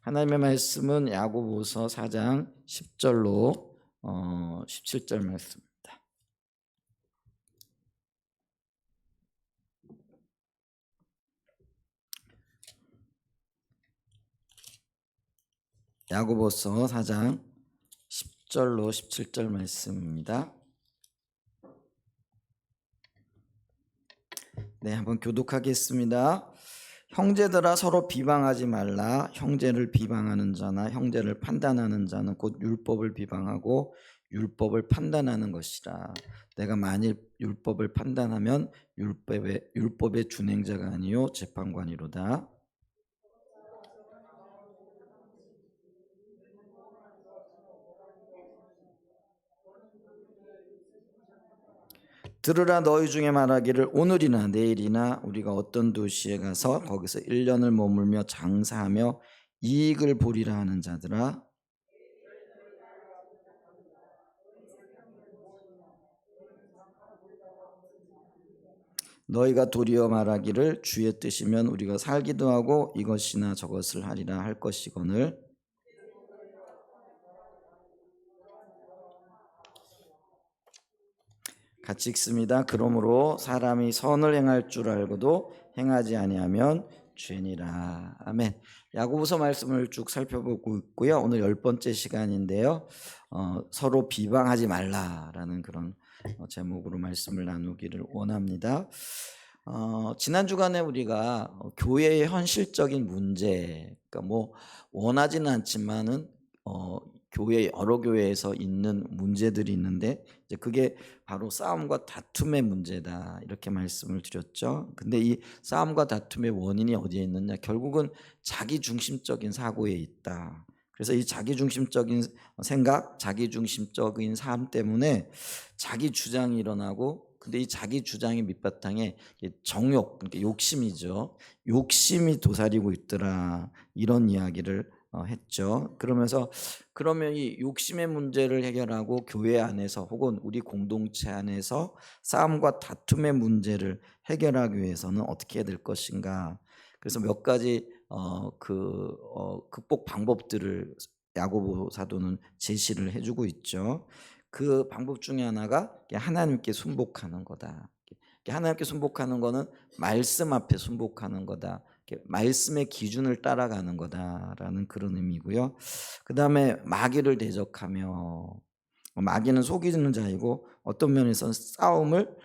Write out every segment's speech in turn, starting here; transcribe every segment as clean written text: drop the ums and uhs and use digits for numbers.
하나님의 말씀은 야고보서 4장 10절로 17절 말씀입니다. 야고보서 4장 10절로 17절 말씀입니다. 네, 한번 교독하겠습니다. 형제들아 서로 비방하지 말라. 형제를 비방하는 자나 형제를 판단하는 자는 곧 율법을 비방하고 율법을 판단하는 것이라. 내가 만일 율법을 판단하면 율법의 준행자가 아니요 재판관이로다. 들으라. 너희 중에 말하기를 오늘이나 내일이나 우리가 어떤 도시에 가서 거기서 1년을 머물며 장사하며 이익을 보리라 하는 자들아, 너희가 도리어 말하기를 주의 뜻이면 우리가 살기도 하고 이것이나 저것을 하리라 할 것이거늘, 같이 읽습니다. 그러므로 사람이 선을 행할 줄 알고도 행하지 아니하면 죄니라. 아멘. 야고보서 말씀을 쭉 살펴보고 있고요. 오늘 10번째 시간인데요. 서로 비방하지 말라라는 그런 제목으로 말씀을 나누기를 원합니다. 지난 주간에 우리가 교회의 현실적인 문제, 그러니까 뭐 원하지는 않지만은 교회 여러 교회에서 있는 문제들이 있는데 이제 그게 바로 싸움과 다툼의 문제다 이렇게 말씀을 드렸죠. 근데 이 싸움과 다툼의 원인이 어디에 있느냐? 결국은 자기 중심적인 사고에 있다. 그래서 이 자기 중심적인 생각, 자기 중심적인 삶 때문에 자기 주장이 일어나고, 근데 이 자기 주장의 밑바탕에 정욕, 그러니까 욕심이죠. 욕심이 도사리고 있더라. 이런 이야기를 했죠. 그러면서 그러면 이 욕심의 문제를 해결하고 교회 안에서 혹은 우리 공동체 안에서 싸움과 다툼의 문제를 해결하기 위해서는 어떻게 해야 될 것인가? 그래서 몇 가지 극복 방법들을 야고보 사도는 제시를 해주고 있죠. 그 방법 중에 하나가 하나님께 순복하는 거다. 하나님께 순복하는 거는 말씀 앞에 순복하는 거다. 말씀의 기준을 따라가는 거다라는 그런 의미고요. 그 다음에 마귀를 대적하며, 마귀는 속이는 자이고 어떤 면에서는 싸움을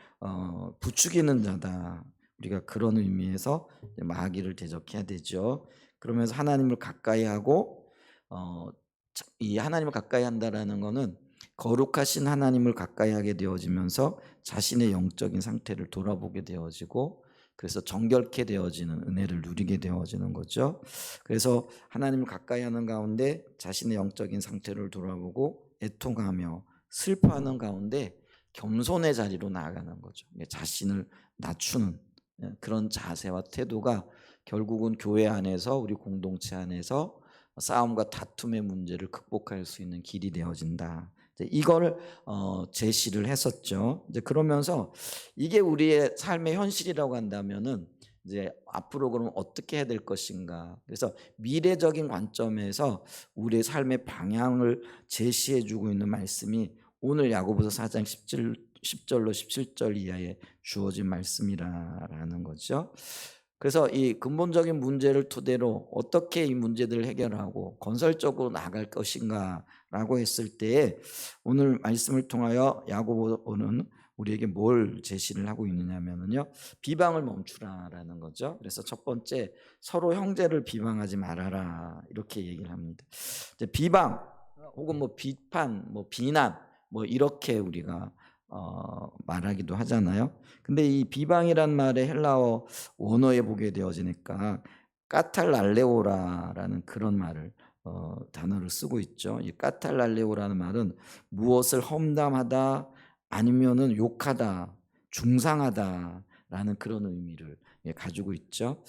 부추기는 자다. 우리가 그런 의미에서 마귀를 대적해야 되죠. 그러면서 하나님을 가까이 하고, 이 하나님을 가까이 한다라는 거는 거룩하신 하나님을 가까이 하게 되어지면서 자신의 영적인 상태를 돌아보게 되어지고, 그래서 정결케 되어지는 은혜를 누리게 되어지는 거죠. 그래서 하나님을 가까이 하는 가운데 자신의 영적인 상태를 돌아보고 애통하며 슬퍼하는 가운데 겸손의 자리로 나아가는 거죠. 자신을 낮추는 그런 자세와 태도가 결국은 교회 안에서, 우리 공동체 안에서 싸움과 다툼의 문제를 극복할 수 있는 길이 되어진다. 이걸 제시를 했었죠. 이제 그러면서 이게 우리의 삶의 현실이라고 한다면은 이제 앞으로 그러면 어떻게 해야 될 것인가. 그래서 미래적인 관점에서 우리의 삶의 방향을 제시해주고 있는 말씀이 오늘 야고보서 4장 10절로 17절 이하에 주어진 말씀이라는 거죠. 그래서 이 근본적인 문제를 토대로 어떻게 이 문제들을 해결하고 건설적으로 나아갈 것인가라고 했을 때에 오늘 말씀을 통하여 야고보는 우리에게 뭘 제시를 하고 있느냐면요, 비방을 멈추라라는 거죠. 그래서 첫 번째, 서로 형제를 비방하지 말아라 이렇게 얘기를 합니다. 이제 비방 혹은 뭐 비판, 뭐 비난, 뭐 이렇게 우리가 말하기도 하잖아요. 근데 이 비방이란 말의 헬라어 원어에 보게 되어지니까 까탈랄레오라라는 그런 말을 단어를 쓰고 있죠. 이 까탈랄레오라는 말은 무엇을 험담하다, 아니면은 욕하다, 중상하다라는 그런 의미를 가지고 있죠.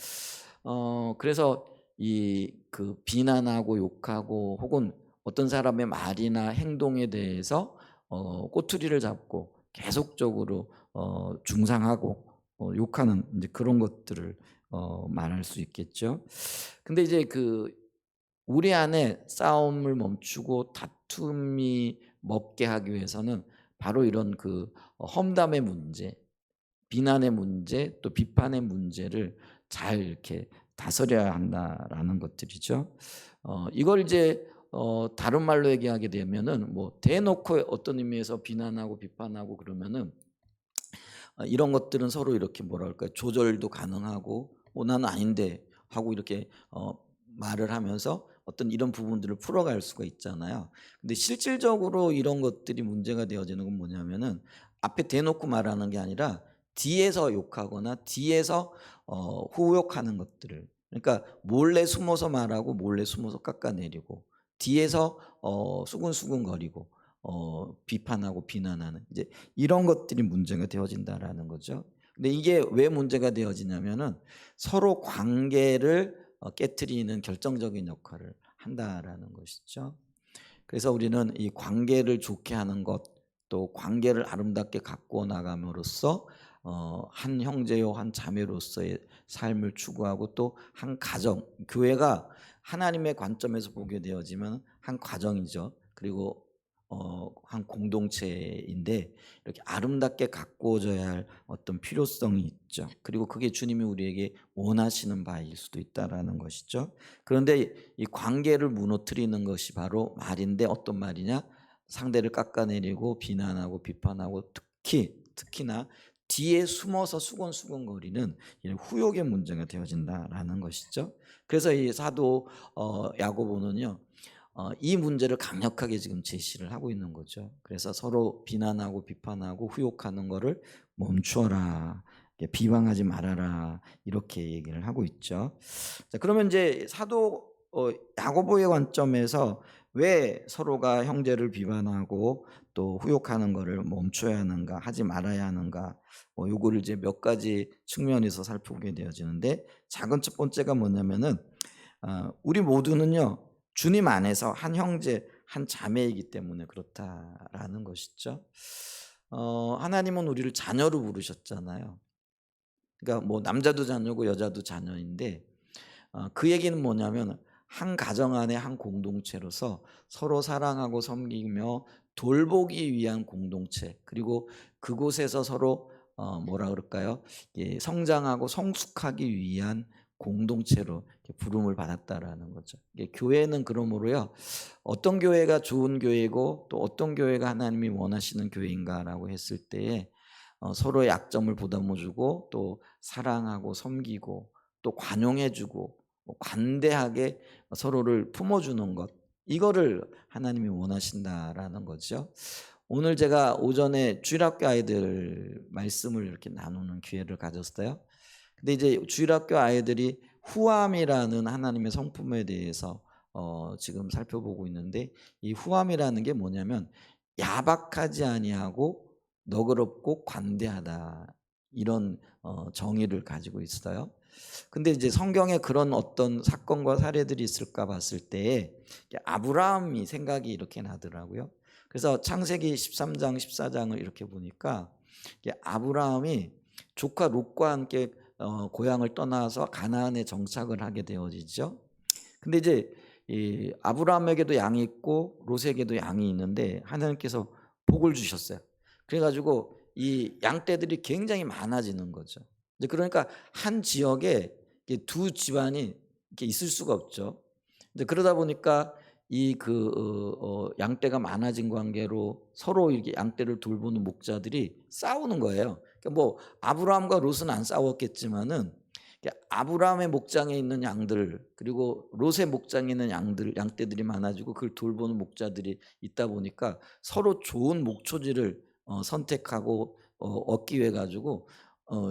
그래서 이 그 비난하고 욕하고 혹은 어떤 사람의 말이나 행동에 대해서 꼬투리를 잡고 계속적으로 중상하고 욕하는 이제 그런 것들을 말할 수 있겠죠. 근데 이제 그 우리 안에 싸움을 멈추고 다툼이 멎게 하기 위해서는 바로 이런 그 험담의 문제, 비난의 문제, 또 비판의 문제를 잘 이렇게 다스려야 한다라는 것들이죠. 이걸 이제 다른 말로 얘기하게 되면은 뭐 대놓고 어떤 의미에서 비난하고 비판하고 그러면은 이런 것들은 서로 이렇게 뭐라 그럴까요? 조절도 가능하고 나는 아닌데 하고 이렇게 말을 하면서 어떤 이런 부분들을 풀어갈 수가 있잖아요. 근데 실질적으로 이런 것들이 문제가 되어지는 건 뭐냐면은 앞에 대놓고 말하는 게 아니라 뒤에서 욕하거나 뒤에서 후욕하는 것들을, 그러니까 몰래 숨어서 말하고 몰래 숨어서 깎아내리고 뒤에서 수근수근거리고 비판하고 비난하는 이제 이런 것들이 문제가 되어진다라는 거죠. 근데 이게 왜 문제가 되어지냐면은 서로 관계를 깨트리는 결정적인 역할을 한다라는 것이죠. 그래서 우리는 이 관계를 좋게 하는 것, 또 관계를 아름답게 가꾸어 나감으로써 한 형제요 한 자매로서의 삶을 추구하고 또 한 가정, 교회가 하나님의 관점에서 보게 되어지면 한 가정이죠. 그리고 한 공동체인데 이렇게 아름답게 가꾸어져야 할 어떤 필요성이 있죠. 그리고 그게 주님이 우리에게 원하시는 바일 수도 있다라는 것이죠. 그런데 이 관계를 무너뜨리는 것이 바로 말인데 어떤 말이냐? 상대를 깎아내리고 비난하고 비판하고 특히나 뒤에 숨어서 수건수건거리는 후욕의 문제가 되어진다라는 것이죠. 그래서 이 사도 야고보는요. 이 문제를 강력하게 지금 제시를 하고 있는 거죠. 그래서 서로 비난하고 비판하고 후욕하는 거를 멈추어라. 비방하지 말아라. 이렇게 얘기를 하고 있죠. 자, 그러면 이제 사도 야고보의 관점에서 왜 서로가 형제를 비판하고 또 후욕하는 거를 멈춰야 하는가, 하지 말아야 하는가, 요거를 이제 몇 가지 측면에서 살펴보게 되어지는데, 작은 첫 번째가 뭐냐면은 우리 모두는요 주님 안에서 한 형제 한 자매이기 때문에 그렇다라는 것이죠. 하나님은 우리를 자녀로 부르셨잖아요. 그러니까 뭐 남자도 자녀고 여자도 자녀인데 그 얘기는 뭐냐면 한 가정 안에 한 공동체로서 서로 사랑하고 섬기며 돌보기 위한 공동체, 그리고 그곳에서 서로 뭐라 그럴까요? 성장하고 성숙하기 위한 공동체로 부름을 받았다라는 거죠. 교회는 그러므로요. 어떤 교회가 좋은 교회고 또 어떤 교회가 하나님이 원하시는 교회인가라고 했을 때에 서로의 약점을 보담아주고 또 사랑하고 섬기고 또 관용해주고 관대하게 서로를 품어주는 것, 이거를 하나님이 원하신다라는 거죠. 오늘 제가 오전에 주일학교 아이들 말씀을 이렇게 나누는 기회를 가졌어요. 근데 이제 주일학교 아이들이 후함이라는 하나님의 성품에 대해서 지금 살펴보고 있는데, 이 후함이라는 게 뭐냐면 야박하지 아니하고 너그럽고 관대하다, 이런 정의를 가지고 있어요. 근데 이제 성경에 그런 어떤 사건과 사례들이 있을까 봤을 때 아브라함이 생각이 이렇게 나더라고요. 그래서 창세기 13장 14장을 이렇게 보니까 아브라함이 조카 롯과 함께 고향을 떠나서 가나안에 정착을 하게 되어지죠. 근데 이제 이 아브라함에게도 양이 있고 롯에게도 양이 있는데 하나님께서 복을 주셨어요. 그래가지고 이 양떼들이 굉장히 많아지는 거죠. 이제 그러니까 한 지역에 두 집안이 이렇게 있을 수가 없죠. 이제 그러다 보니까 이 양떼가 많아진 관계로 서로 이렇게 양떼를 돌보는 목자들이 싸우는 거예요. 그러니까 뭐 아브라함과 롯은 안 싸웠겠지만은 아브라함의 목장에 있는 양들 그리고 롯의 목장에 있는 양떼들이 많아지고 그걸 돌보는 목자들이 있다 보니까 서로 좋은 목초지를 선택하고 얻기 위해 가지고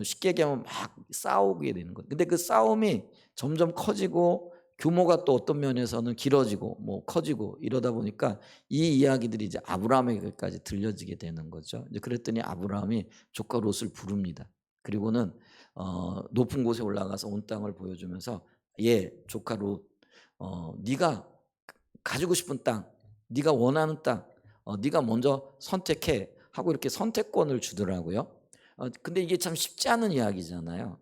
쉽게 얘기하면 막 싸우게 되는 거예요. 근데 그 싸움이 점점 커지고 규모가 또 어떤 면에서는 길어지고 뭐 커지고 이러다 보니까 이 이야기들이 이제 아브라함에게까지 들려지게 되는 거죠. 이제 그랬더니 아브라함이 조카 롯을 부릅니다. 그리고는 높은 곳에 올라가서 온 땅을 보여주면서 조카 롯, 네가 가지고 싶은 땅, 네가 원하는 땅, 네가 먼저 선택해 하고 이렇게 선택권을 주더라고요. 근데 이게 참 쉽지 않은 이야기잖아요.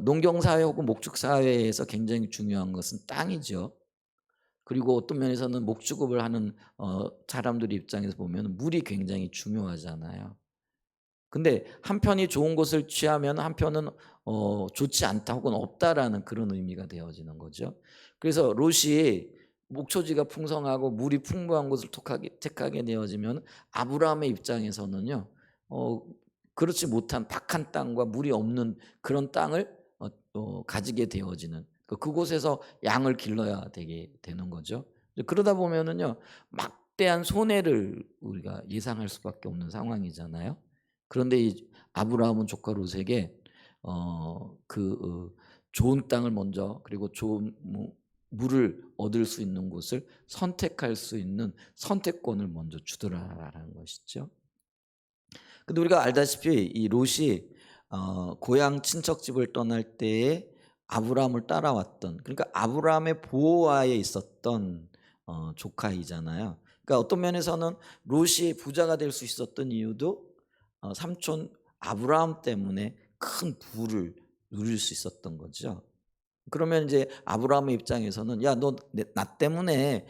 농경사회 혹은 목축사회에서 굉장히 중요한 것은 땅이죠. 그리고 어떤 면에서는 목축업을 하는 사람들 입장에서 보면 물이 굉장히 중요하잖아요. 근데 한편이 좋은 것을 취하면 한편은 좋지 않다 혹은 없다라는 그런 의미가 되어지는 거죠. 그래서 롯이 목초지가 풍성하고 물이 풍부한 곳을 택하게 되어지면 아브라함의 입장에서는요. 어 그렇지 못한 박한 땅과 물이 없는 그런 땅을 가지게 되어지는 그곳에서 양을 길러야 되게 되는 거죠. 그러다 보면은요. 막대한 손해를 우리가 예상할 수밖에 없는 상황이잖아요. 그런데 이 아브라함은 조카 롯에게 좋은 땅을 먼저 그리고 좋은 물을 얻을 수 있는 곳을 선택할 수 있는 선택권을 먼저 주더라라는 것이죠. 근데 우리가 알다시피 이 롯이 고향 친척 집을 떠날 때에 아브라함을 따라왔던 그러니까 아브라함의 보호하에 있었던 조카이잖아요. 그러니까 어떤 면에서는 롯이 부자가 될 수 있었던 이유도 삼촌 아브라함 때문에 큰 부를 누릴 수 있었던 거죠. 그러면 이제 아브라함의 입장에서는 "야 너 나 때문에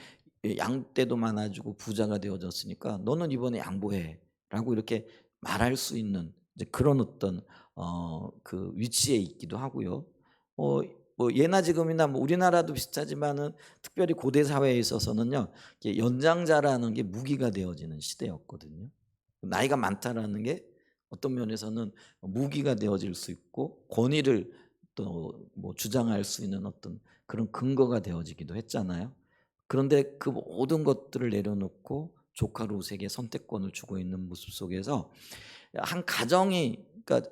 양떼도 많아지고 부자가 되어졌으니까 너는 이번에 양보해."라고 이렇게 말할 수 있는 이제 그런 어떤 위치에 있기도 하고요. 어 예나 지금이나 뭐 우리나라도 비슷하지만은 특별히 고대 사회에 있어서는요. 이게 연장자라는 게 무기가 되어지는 시대였거든요. 나이가 많다라는 게 어떤 면에서는 무기가 되어질 수 있고 권위를 또 뭐 주장할 수 있는 어떤 그런 근거가 되어지기도 했잖아요. 그런데 그 모든 것들을 내려놓고 조카 롯에게 선택권을 주고 있는 모습 속에서 한 가정이 그러니까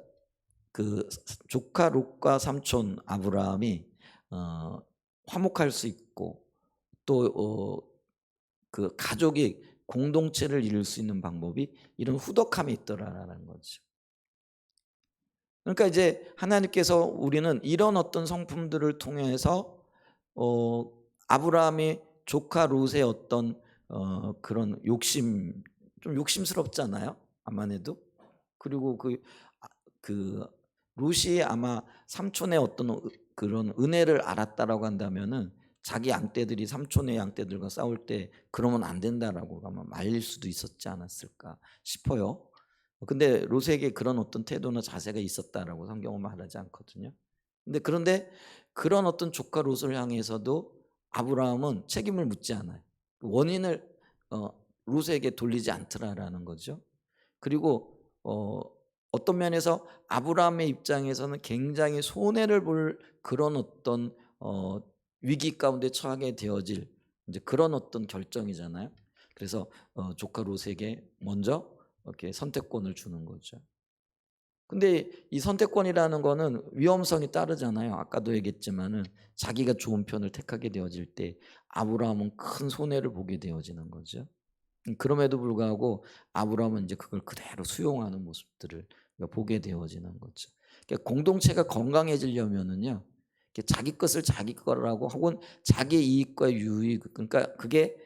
조카 롯과 삼촌 아브라함이 어 화목할 수 있고 또 가족이 공동체를 이룰 수 있는 방법이 이런 후덕함이 있더라라는 거죠. 그러니까 이제 하나님께서 우리는 이런 어떤 성품들을 통해서 어 아브라함이 조카 롯의 어떤 그런 욕심 좀 욕심스럽잖아요. 암만 해도. 그리고 아 그 롯이 아마 삼촌의 어떤 그런 은혜를 알았다라고 한다면은 자기 양떼들이 삼촌의 양떼들과 싸울 때 "그러면 안 된다."라고 아마 말릴 수도 있었지 않았을까 싶어요. 근데 롯에게 그런 어떤 태도나 자세가 있었다라고 성경은 말하지 않거든요. 그런데 그런 어떤 조카 롯을 향해서도 아브라함은 책임을 묻지 않아요. 그 원인을 어 롯에게 돌리지 않더라라는 거죠. 그리고 어떤 면에서 아브라함의 입장에서는 굉장히 손해를 볼 그런 어떤 위기 가운데 처하게 되어질 이제 그런 어떤 결정이잖아요. 그래서 조카 롯에게 먼저 이렇게 선택권을 주는 거죠. 근데 이 선택권이라는 거는 위험성이 따르잖아요. 아까도 얘기했지만은 자기가 좋은 편을 택하게 되어질 때 아브라함은 큰 손해를 보게 되어지는 거죠. 그럼에도 불구하고 아브라함은 이제 그걸 그대로 수용하는 모습들을 우리가 보게 되어지는 거죠. 그러니까 공동체가 건강해지려면은요. 이렇게 자기 것을 자기 거라고 혹은 자기 이익과 유익 그러니까 그게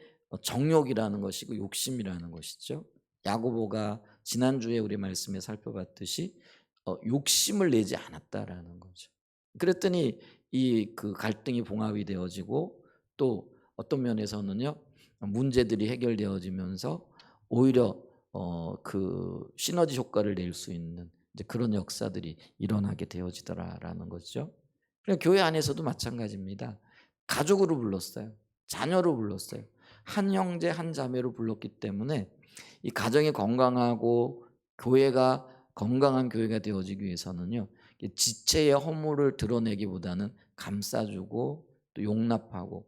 정욕이라는 것이고 욕심이라는 것이죠. 야고보가 지난주에 우리 말씀에 살펴봤듯이 욕심을 내지 않았다라는 거죠. 그랬더니 갈등이 봉합이 되어지고 또 어떤 면에서는요. 문제들이 해결되어지면서 오히려 시너지 효과를 낼 수 있는 이제 그런 역사들이 일어나게 되어지더라라는 거죠. 그냥 교회 안에서도 마찬가지입니다. 가족으로 불렀어요. 자녀로 불렀어요. 한 형제 한 자매로 불렀기 때문에 이 가정이 건강하고 교회가 건강한 교회가 되어지기 위해서는요. 지체의 허물을 드러내기보다는 감싸주고 또 용납하고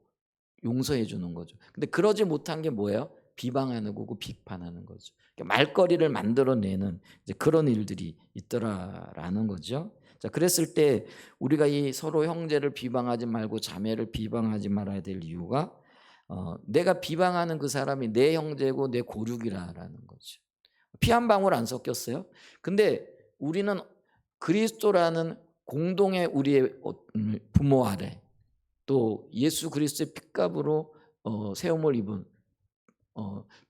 용서해 주는 거죠. 근데 그러지 못한 게 뭐예요? 비방하는 거고 비판하는 거죠. 그러니까 말거리를 만들어내는 이제 그런 일들이 있더라라는 거죠. 자, 그랬을 때 우리가 이 서로 형제를 비방하지 말고 자매를 비방하지 말아야 될 이유가 내가 비방하는 그 사람이 내 형제고 내 고륙이라라는 거죠. 피 한 방울 안 섞였어요. 근데 우리는 그리스도라는 공동의 우리의 부모 아래 또 예수 그리스도의 핏값으로 세움을 입은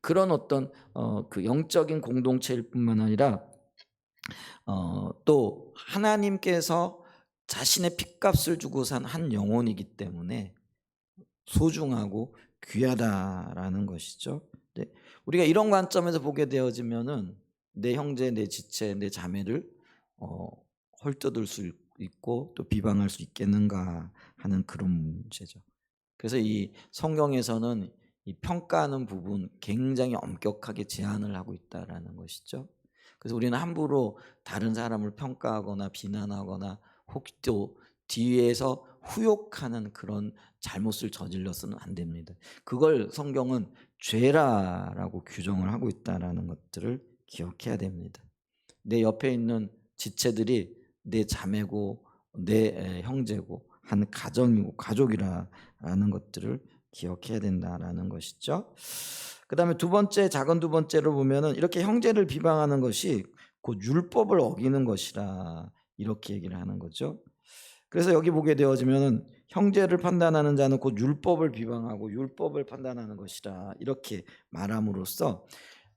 그런 어떤 영적인 공동체일 뿐만 아니라 또 하나님께서 자신의 핏값을 주고 산 한 영혼이기 때문에 소중하고 귀하다라는 것이죠. 네. 우리가 이런 관점에서 보게 되어지면은 내 형제, 내 지체, 내 자매를 어, 헐뜯을 수 있고 또 비방할 수 있겠는가 하는 그런 문제죠. 그래서 이 성경에서는 이 평가하는 부분 굉장히 엄격하게 제한을 하고 있다라는 것이죠. 그래서 우리는 함부로 다른 사람을 평가하거나 비난하거나 혹 또 뒤에서 후욕하는 그런 잘못을 저질러서는 안 됩니다. 그걸 성경은 죄라라고 규정을 하고 있다라는 것들을 기억해야 됩니다. 내 옆에 있는 지체들이 내 자매고 내 형제고 한 가정이고 가족이라는 것들을 기억해야 된다라는 것이죠. 그다음에 두 번째, 작은 두 번째로 보면은 이렇게 형제를 비방하는 것이 곧 율법을 어기는 것이라 이렇게 얘기를 하는 거죠. 그래서 여기 보게 되어지면은 형제를 판단하는 자는 곧 율법을 비방하고 율법을 판단하는 것이라 이렇게 말함으로써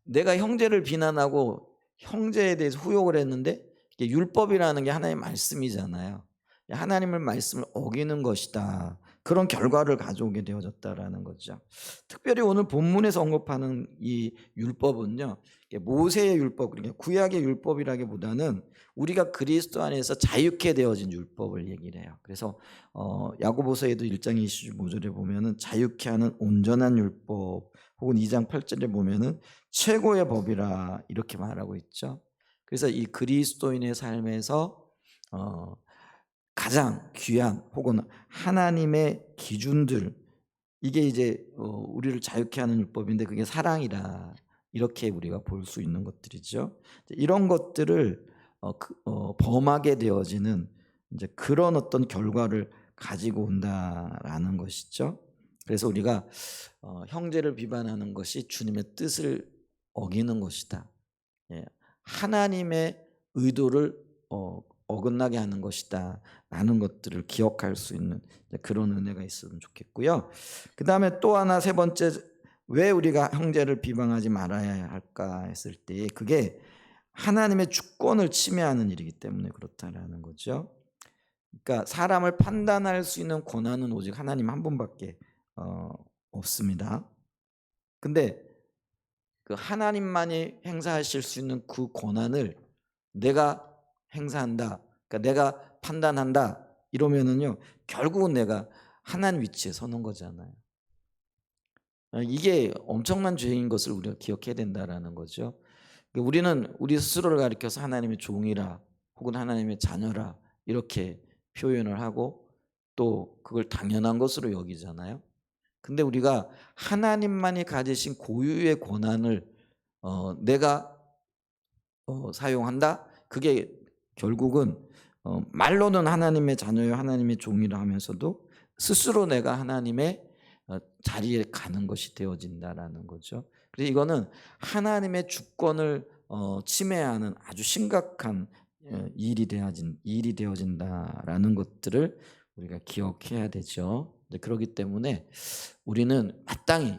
내가 형제를 비난하고 형제에 대해서 후욕을 했는데 이게 율법이라는 게 하나님의 말씀이잖아요. 하나님의 말씀을 어기는 것이다. 그런 결과를 가져오게 되어졌다라는 거죠. 특별히 오늘 본문에서 언급하는 이 율법은요, 모세의 율법, 그러니까 구약의 율법이라기보다는 우리가 그리스도 안에서 자유케 되어진 율법을 얘기를 해요. 그래서 야고보서에도 1장 25절에 보면은 자유케 하는 온전한 율법, 혹은 2장 8절에 보면은 최고의 법이라 이렇게 말하고 있죠. 그래서 이 그리스도인의 삶에서 가장 귀한 혹은 하나님의 기준들, 이게 이제 우리를 자유케 하는 율법인데 그게 사랑이라 이렇게 우리가 볼 수 있는 것들이죠. 이런 것들을 범하게 되어지는 이제 그런 어떤 결과를 가지고 온다라는 것이죠. 그래서 우리가 형제를 비판하는 것이 주님의 뜻을 어기는 것이다. 예, 하나님의 의도를 어긋나게 하는 것이다 라는 것들을 기억할 수 있는 그런 은혜가 있으면 좋겠고요. 그 다음에 또 하나, 세 번째, 왜 우리가 형제를 비방하지 말아야 할까 했을 때 그게 하나님의 주권을 침해하는 일이기 때문에 그렇다라는 거죠. 그러니까 사람을 판단할 수 있는 권한은 오직 하나님 한 분밖에 없습니다. 근데 그 하나님만이 행사하실 수 있는 그 권한을 내가 행사한다, 그러니까 내가 판단한다 이러면은요, 결국은 내가 하나님 위치에 서는 거잖아요. 이게 엄청난 죄인 것을 우리가 기억해야 된다라는 거죠. 우리는 우리 스스로를 가리켜서 하나님의 종이라 혹은 하나님의 자녀라 이렇게 표현을 하고 또 그걸 당연한 것으로 여기잖아요. 근데 우리가 하나님만이 가지신 고유의 권한을 내가 사용한다? 그게 결국은 말로는 하나님의 자녀요 하나님의 종이라 하면서도 스스로 내가 하나님의 자리에 가는 것이 되어진다라는 거죠. 그래서 이거는 하나님의 주권을 침해하는 아주 심각한 일이 되어진다라는 것들을 우리가 기억해야 되죠. 그렇기 때문에 우리는 마땅히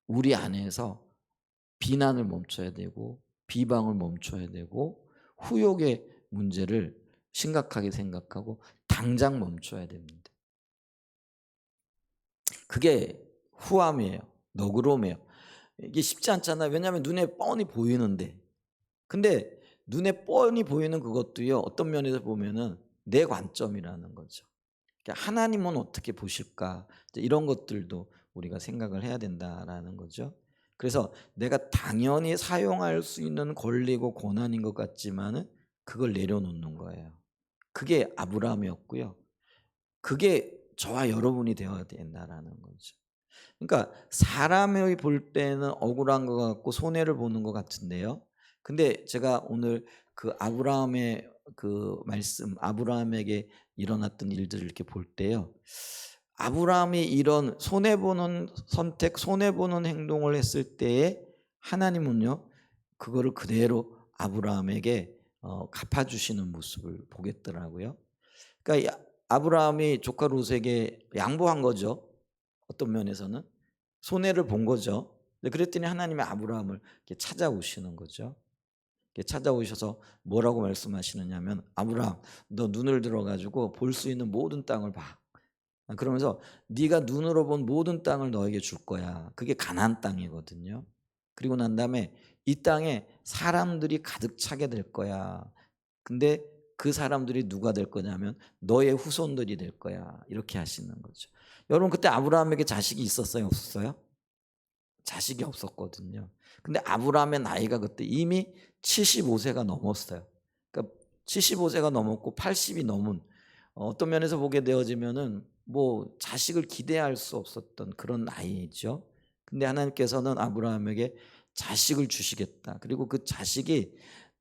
우리 안에서 비난을 멈춰야 되고 비방을 멈춰야 되고 후욕의 문제를 심각하게 생각하고 당장 멈춰야 됩니다. 그게 후함이에요. 너그러움이에요. 이게 쉽지 않잖아요. 왜냐하면 눈에 뻔히 보이는데. 근데 눈에 뻔히 보이는 그것도요, 어떤 면에서 보면은 내 관점이라는 거죠. 그러니까 하나님은 어떻게 보실까? 이런 것들도 우리가 생각을 해야 된다라는 거죠. 그래서 내가 당연히 사용할 수 있는 권리고 권한인 것 같지만은 그걸 내려놓는 거예요. 그게 아브라함이었고요. 그게 저와 여러분이 되어야 된다라는 거죠. 그러니까 사람이 볼 때는 억울한 것 같고 손해를 보는 것 같은데요. 근데 제가 오늘 그 아브라함의 그 말씀, 아브라함에게 일어났던 일들을 이렇게 볼 때요, 아브라함이 이런 손해보는 선택, 손해보는 행동을 했을 때에 하나님은요, 그거를 그대로 아브라함에게 갚아주시는 모습을 보겠더라고요. 그러니까 아브라함이 조카 롯에게 양보한 거죠. 어떤 면에서는 손해를 본 거죠. 그랬더니 하나님이 아브라함을 이렇게 찾아오시는 거죠. 이렇게 찾아오셔서 뭐라고 말씀하시느냐면, 아브라함, 너 눈을 들어가지고 볼 수 있는 모든 땅을 봐. 그러면서 네가 눈으로 본 모든 땅을 너에게 줄 거야. 그게 가나안 땅이거든요. 그리고 난 다음에 이 땅에 사람들이 가득 차게 될 거야. 근데 그 사람들이 누가 될 거냐면 너의 후손들이 될 거야. 이렇게 하시는 거죠. 여러분 그때 아브라함에게 자식이 있었어요? 없었어요? 자식이 없었거든요. 근데 아브라함의 나이가 그때 이미 75세가 넘었어요. 그러니까 75세가 넘었고 80이 넘은 어떤 면에서 보게 되어지면은 뭐 자식을 기대할 수 없었던 그런 나이죠. 근데 하나님께서는 아브라함에게 자식을 주시겠다. 그리고 그 자식이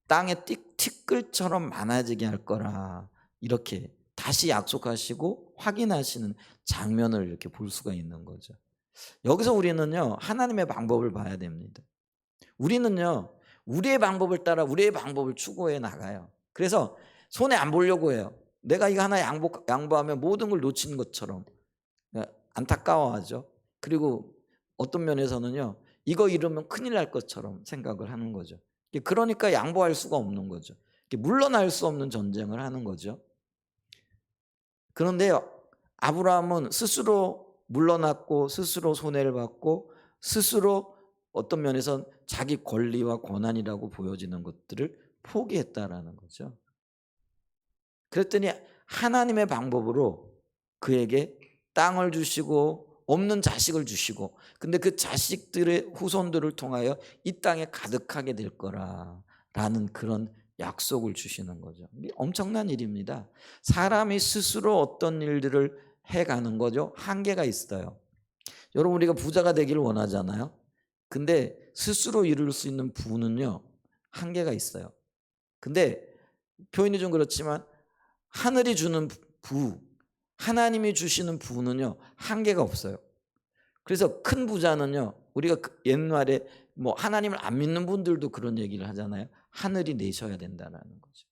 땅에 티끌처럼 많아지게 할 거라. 이렇게 다시 약속하시고 확인하시는 장면을 이렇게 볼 수가 있는 거죠. 여기서 우리는요, 하나님의 방법을 봐야 됩니다. 우리는요, 우리의 방법을 따라 우리의 방법을 추구해 나가요. 그래서 손해 안 보려고 해요. 내가 이거 하나 양보하면 모든 걸 놓치는 것처럼 안타까워하죠. 그리고 어떤 면에서는요, 이거 잃으면 큰일 날 것처럼 생각을 하는 거죠. 그러니까 양보할 수가 없는 거죠. 물러날 수 없는 전쟁을 하는 거죠. 그런데 아브라함은 스스로 물러났고 스스로 손해를 받고 스스로 어떤 면에선 자기 권리와 권한이라고 보여지는 것들을 포기했다라는 거죠. 그랬더니 하나님의 방법으로 그에게 땅을 주시고 없는 자식을 주시고 근데 그 자식들의 후손들을 통하여 이 땅에 가득하게 될 거라라는 그런 약속을 주시는 거죠. 이게 엄청난 일입니다. 사람이 스스로 어떤 일들을 해가는 거죠. 한계가 있어요. 여러분 우리가 부자가 되기를 원하잖아요. 근데 스스로 이룰 수 있는 부는요. 한계가 있어요. 근데 표현이 좀 그렇지만 하늘이 주는 부, 하나님이 주시는 부는요. 한계가 없어요. 그래서 큰 부자는요. 우리가 옛말에 뭐 하나님을 안 믿는 분들도 그런 얘기를 하잖아요. 하늘이 내셔야 된다라는 거죠.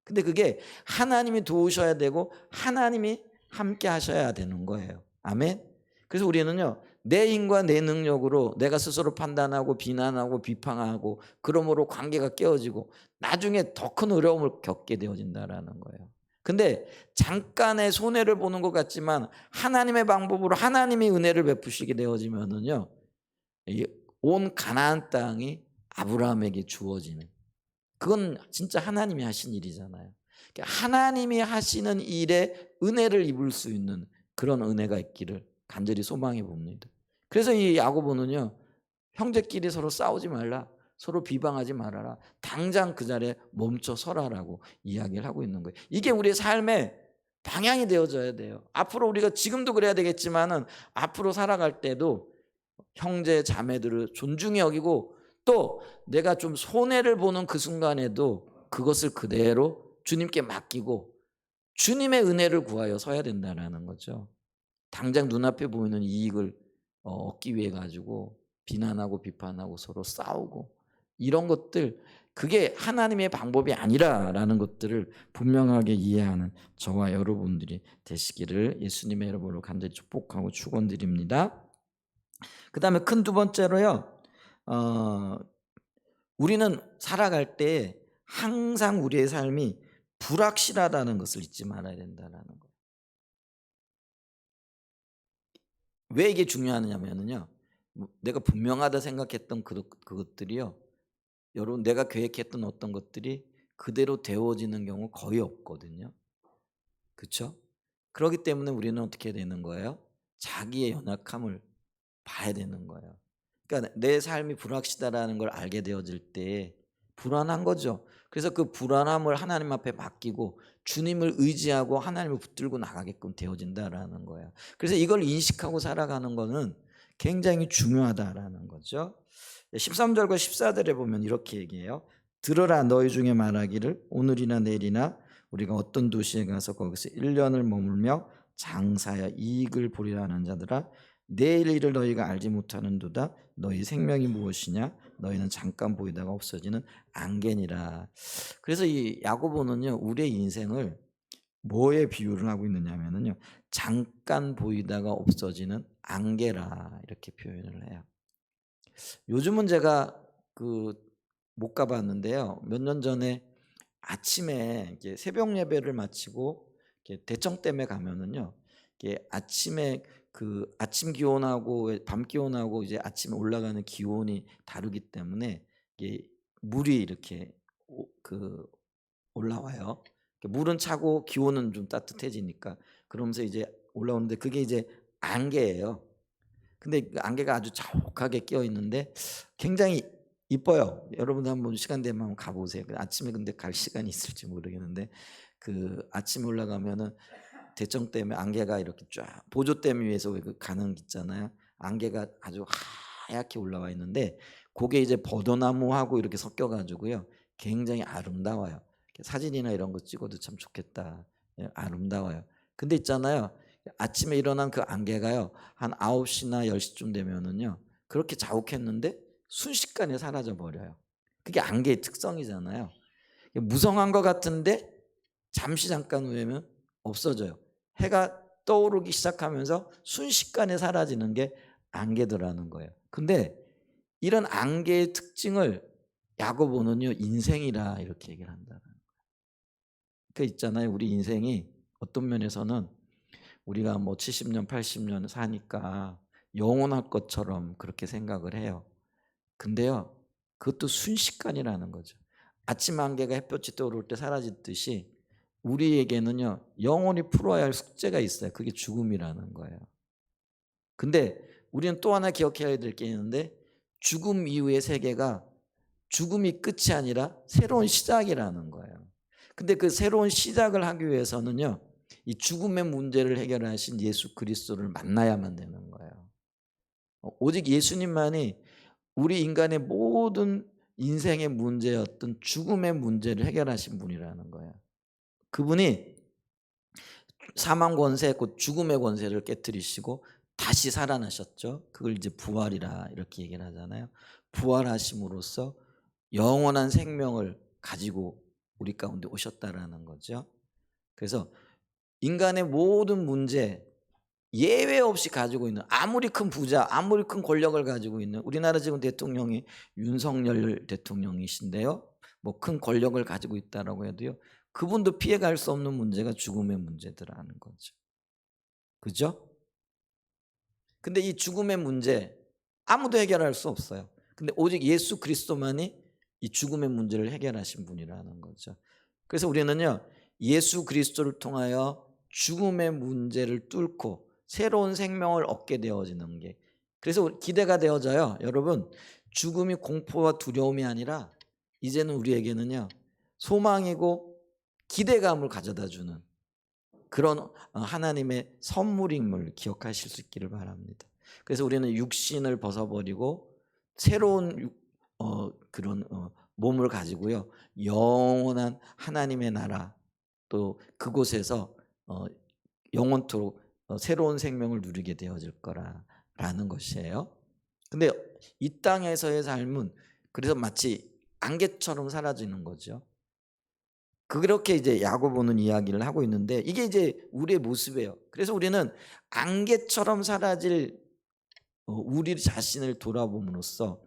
근데 그게 하나님이 도우셔야 되고 하나님이 함께 하셔야 되는 거예요. 아멘. 그래서 우리는요. 내 힘과 내 능력으로 내가 스스로 판단하고 비난하고 비판하고 그러므로 관계가 깨어지고 나중에 더 큰 어려움을 겪게 되어진다라는 거예요. 근데 잠깐의 손해를 보는 것 같지만 하나님의 방법으로 하나님이 은혜를 베푸시게 되어지면은요. 온 가나안 땅이 아브라함에게 주어지는 그건 진짜 하나님이 하신 일이잖아요. 하나님이 하시는 일에 은혜를 입을 수 있는 그런 은혜가 있기를 간절히 소망해 봅니다. 그래서 이 야고보는요. 형제끼리 서로 싸우지 말라. 서로 비방하지 말아라. 당장 그 자리에 멈춰 서라라고 이야기를 하고 있는 거예요. 이게 우리의 삶의 방향이 되어져야 돼요. 앞으로 우리가 지금도 그래야 되겠지만은 앞으로 살아갈 때도 형제 자매들을 존중히 여기고 또 내가 좀 손해를 보는 그 순간에도 그것을 그대로 주님께 맡기고 주님의 은혜를 구하여 서야 된다는 거죠. 당장 눈앞에 보이는 이익을 얻기 위해 가지고 비난하고 비판하고 서로 싸우고 이런 것들 그게 하나님의 방법이 아니라라는 것들을 분명하게 이해하는 저와 여러분들이 되시기를 예수님의 이름으로 간절히 축복하고 축원드립니다. 그다음에 큰 두 번째로요. 어, 우리는 살아갈 때 항상 우리의 삶이 불확실하다는 것을 잊지 말아야 된다는 거예요. 왜 이게 중요하냐면요. 내가 분명하다 생각했던 그것들이요. 여러분 내가 계획했던 어떤 것들이 그대로 되어지는 경우 거의 없거든요. 그렇죠? 그렇기 때문에 우리는 어떻게 되는 거예요? 자기의 연약함을 봐야 되는 거예요. 그러니까 내 삶이 불확실하다는 걸 알게 되어질 때 불안한 거죠. 그래서 그 불안함을 하나님 앞에 맡기고 주님을 의지하고 하나님을 붙들고 나가게끔 되어진다라는 거예요. 그래서 이걸 인식하고 살아가는 거는 굉장히 중요하다라는 거죠. 13절과 14절에 보면 이렇게 얘기해요. 들으라 너희 중에 말하기를 오늘이나 내일이나 우리가 어떤 도시에 가서 거기서 1년을 머물며 장사야 이익을 보리라 하는 자들아 내일 일을 너희가 알지 못하는도다 너희 생명이 무엇이냐 너희는 잠깐 보이다가 없어지는 안개니라. 그래서 이 야고보는요 우리의 인생을 뭐에 비유를 하고 있느냐면요 잠깐 보이다가 없어지는 안개라 이렇게 표현을 해요. 요즘은 제가 못 가봤는데요. 몇 년 전에 아침에 이렇게 새벽 예배를 마치고 이렇게 대청댐에 가면은요. 이게 아침에 아침 기온하고 밤 기온하고 이제 아침에 올라가는 기온이 다르기 때문에 이게 물이 이렇게 올라와요. 물은 차고 기온은 좀 따뜻해지니까 그러면서 이제 올라오는데 그게 이제 안개예요. 근데 그 안개가 아주 자욱하게 끼어 있는데 굉장히 이뻐요. 여러분도 한번 시간 되면 한번 가보세요. 아침에 근데 갈 시간이 있을지 모르겠는데 아침에 올라가면은 대청 때문에 안개가 이렇게 쫙 보조댐 위에서 가는 게 있잖아요. 안개가 아주 하얗게 올라와 있는데 그게 이제 버드나무하고 이렇게 섞여 가지고요. 굉장히 아름다워요. 사진이나 이런 거 찍어도 참 좋겠다. 예, 아름다워요. 근데 있잖아요. 아침에 일어난 그 안개가요. 한 9시나 10시쯤 되면은요. 그렇게 자욱했는데 순식간에 사라져 버려요. 그게 안개의 특성이잖아요. 무성한 것 같은데 잠시 잠깐 후에는 없어져요. 해가 떠오르기 시작하면서 순식간에 사라지는 게 안개더라는 거예요. 근데 이런 안개의 특징을 야고보는요 인생이라 이렇게 얘기를 한다는 거예요. 그 있잖아요. 우리 인생이 어떤 면에서는 우리가 뭐 70년, 80년 사니까 영원할 것처럼 그렇게 생각을 해요. 근데요, 그것도 순식간이라는 거죠. 아침 안개가 햇볕이 떠오를 때 사라지듯이 우리에게는요, 영원히 풀어야 할 숙제가 있어요. 그게 죽음이라는 거예요. 근데 우리는 또 하나 기억해야 될 게 있는데 죽음 이후의 세계가 죽음이 끝이 아니라 새로운 시작이라는 거예요. 근데 그 새로운 시작을 하기 위해서는요, 이 죽음의 문제를 해결하신 예수 그리스도를 만나야만 되는 거예요. 오직 예수님만이 우리 인간의 모든 인생의 문제였던 죽음의 문제를 해결하신 분이라는 거예요. 그분이 사망 권세, 곧 죽음의 권세를 깨뜨리시고 다시 살아나셨죠. 그걸 이제 부활이라 이렇게 얘기를 하잖아요. 부활하심으로써 영원한 생명을 가지고 우리 가운데 오셨다라는 거죠. 그래서 인간의 모든 문제 예외 없이 가지고 있는, 아무리 큰 부자, 아무리 큰 권력을 가지고 있는, 우리나라 지금 대통령이 윤석열 대통령이신데요. 뭐 큰 권력을 가지고 있다라고 해도요. 그분도 피해갈 수 없는 문제가 죽음의 문제더라는 거죠. 그죠? 근데 이 죽음의 문제 아무도 해결할 수 없어요. 근데 오직 예수 그리스도만이 이 죽음의 문제를 해결하신 분이라는 거죠. 그래서 우리는요, 예수 그리스도를 통하여 죽음의 문제를 뚫고 새로운 생명을 얻게 되어지는 게, 그래서 기대가 되어져요. 여러분, 죽음이 공포와 두려움이 아니라 이제는 우리에게는요, 소망이고 기대감을 가져다 주는 그런 하나님의 선물임을 기억하실 수 있기를 바랍니다. 그래서 우리는 육신을 벗어버리고 새로운 그런 몸을 가지고요, 영원한 하나님의 나라, 또 그곳에서 영원토록 새로운 생명을 누리게 되어질 거라는 것이에요. 근데 이 땅에서의 삶은 그래서 마치 안개처럼 사라지는 거죠. 그렇게 이제 야고보는 이야기를 하고 있는데 이게 이제 우리의 모습이에요. 그래서 우리는 안개처럼 사라질 우리 자신을 돌아봄으로써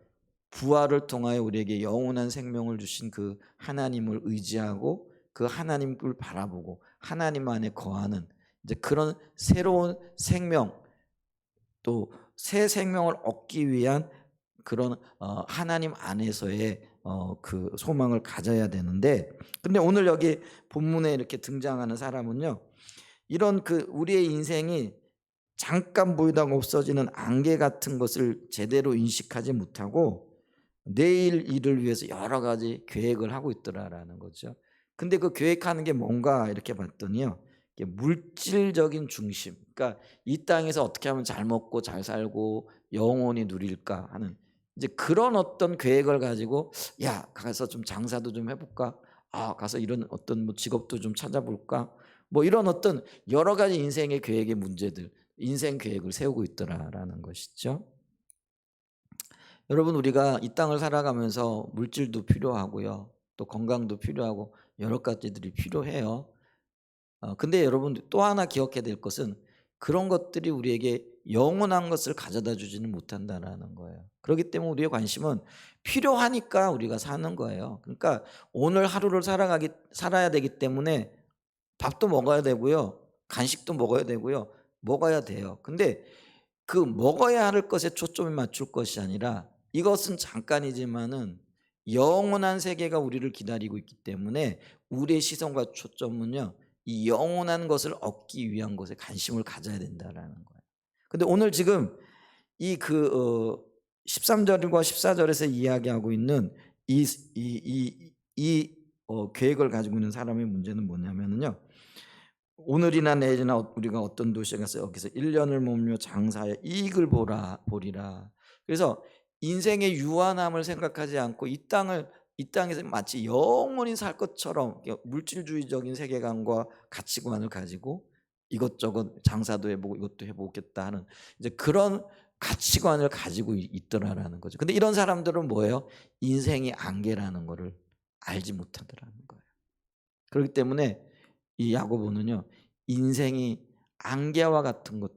부활을 통하여 우리에게 영원한 생명을 주신 그 하나님을 의지하고 그 하나님을 바라보고 하나님 안에 거하는 이제 그런 새로운 생명, 또 새 생명을 얻기 위한 그런 하나님 안에서의 그 소망을 가져야 되는데, 근데 오늘 여기 본문에 이렇게 등장하는 사람은요, 이런 우리의 인생이 잠깐 보이다가 없어지는 안개 같은 것을 제대로 인식하지 못하고 내일 일을 위해서 여러 가지 계획을 하고 있더라라는 거죠. 근데 그 계획하는 게 뭔가 이렇게 봤더니요, 이게 물질적인 중심, 그러니까 이 땅에서 어떻게 하면 잘 먹고 잘 살고 영원히 누릴까 하는 이제 그런 어떤 계획을 가지고, 야 가서 좀 장사도 좀 해볼까, 가서 이런 어떤 뭐 직업도 좀 찾아볼까, 뭐 이런 어떤 여러 가지 인생의 계획의 문제들, 인생 계획을 세우고 있더라라는 것이죠. 여러분, 우리가 이 땅을 살아가면서 물질도 필요하고요, 또 건강도 필요하고 여러 가지들이 필요해요. 근데 여러분 또 하나 기억해야 될 것은 그런 것들이 우리에게 영원한 것을 가져다 주지는 못한다라는 거예요. 그렇기 때문에 우리의 관심은 필요하니까 우리가 사는 거예요. 그러니까 오늘 하루를 살아야 되기 때문에 밥도 먹어야 되고요, 간식도 먹어야 되고요, 먹어야 돼요. 근데 그 먹어야 할 것에 초점을 맞출 것이 아니라 이것은 잠깐이지만은 영원한 세계가 우리를 기다리고 있기 때문에 우리의 시선과 초점은요, 이 영원한 것을 얻기 위한 것에 관심을 가져야 된다라는 거예요. 근데 오늘 지금 이 13절과 14절에서 이야기하고 있는 계획을 가지고 있는 사람의 문제는 뭐냐면요, 오늘이나 내일이나 우리가 어떤 도시에 가서 여기서 1년을 머물며 장사하여 이익을 보리라. 그래서 인생의 유한함을 생각하지 않고 이 땅에서 마치 영원히 살 것처럼 물질주의적인 세계관과 가치관을 가지고 이것저것 장사도 해보고 이것도 해보겠다 하는 이제 그런 가치관을 가지고 있더라라는 거죠. 근데 이런 사람들은 뭐예요? 인생이 안개라는 거를 알지 못하더라는 거예요. 그렇기 때문에 이 야고보는요, 인생이 안개와 같은 것,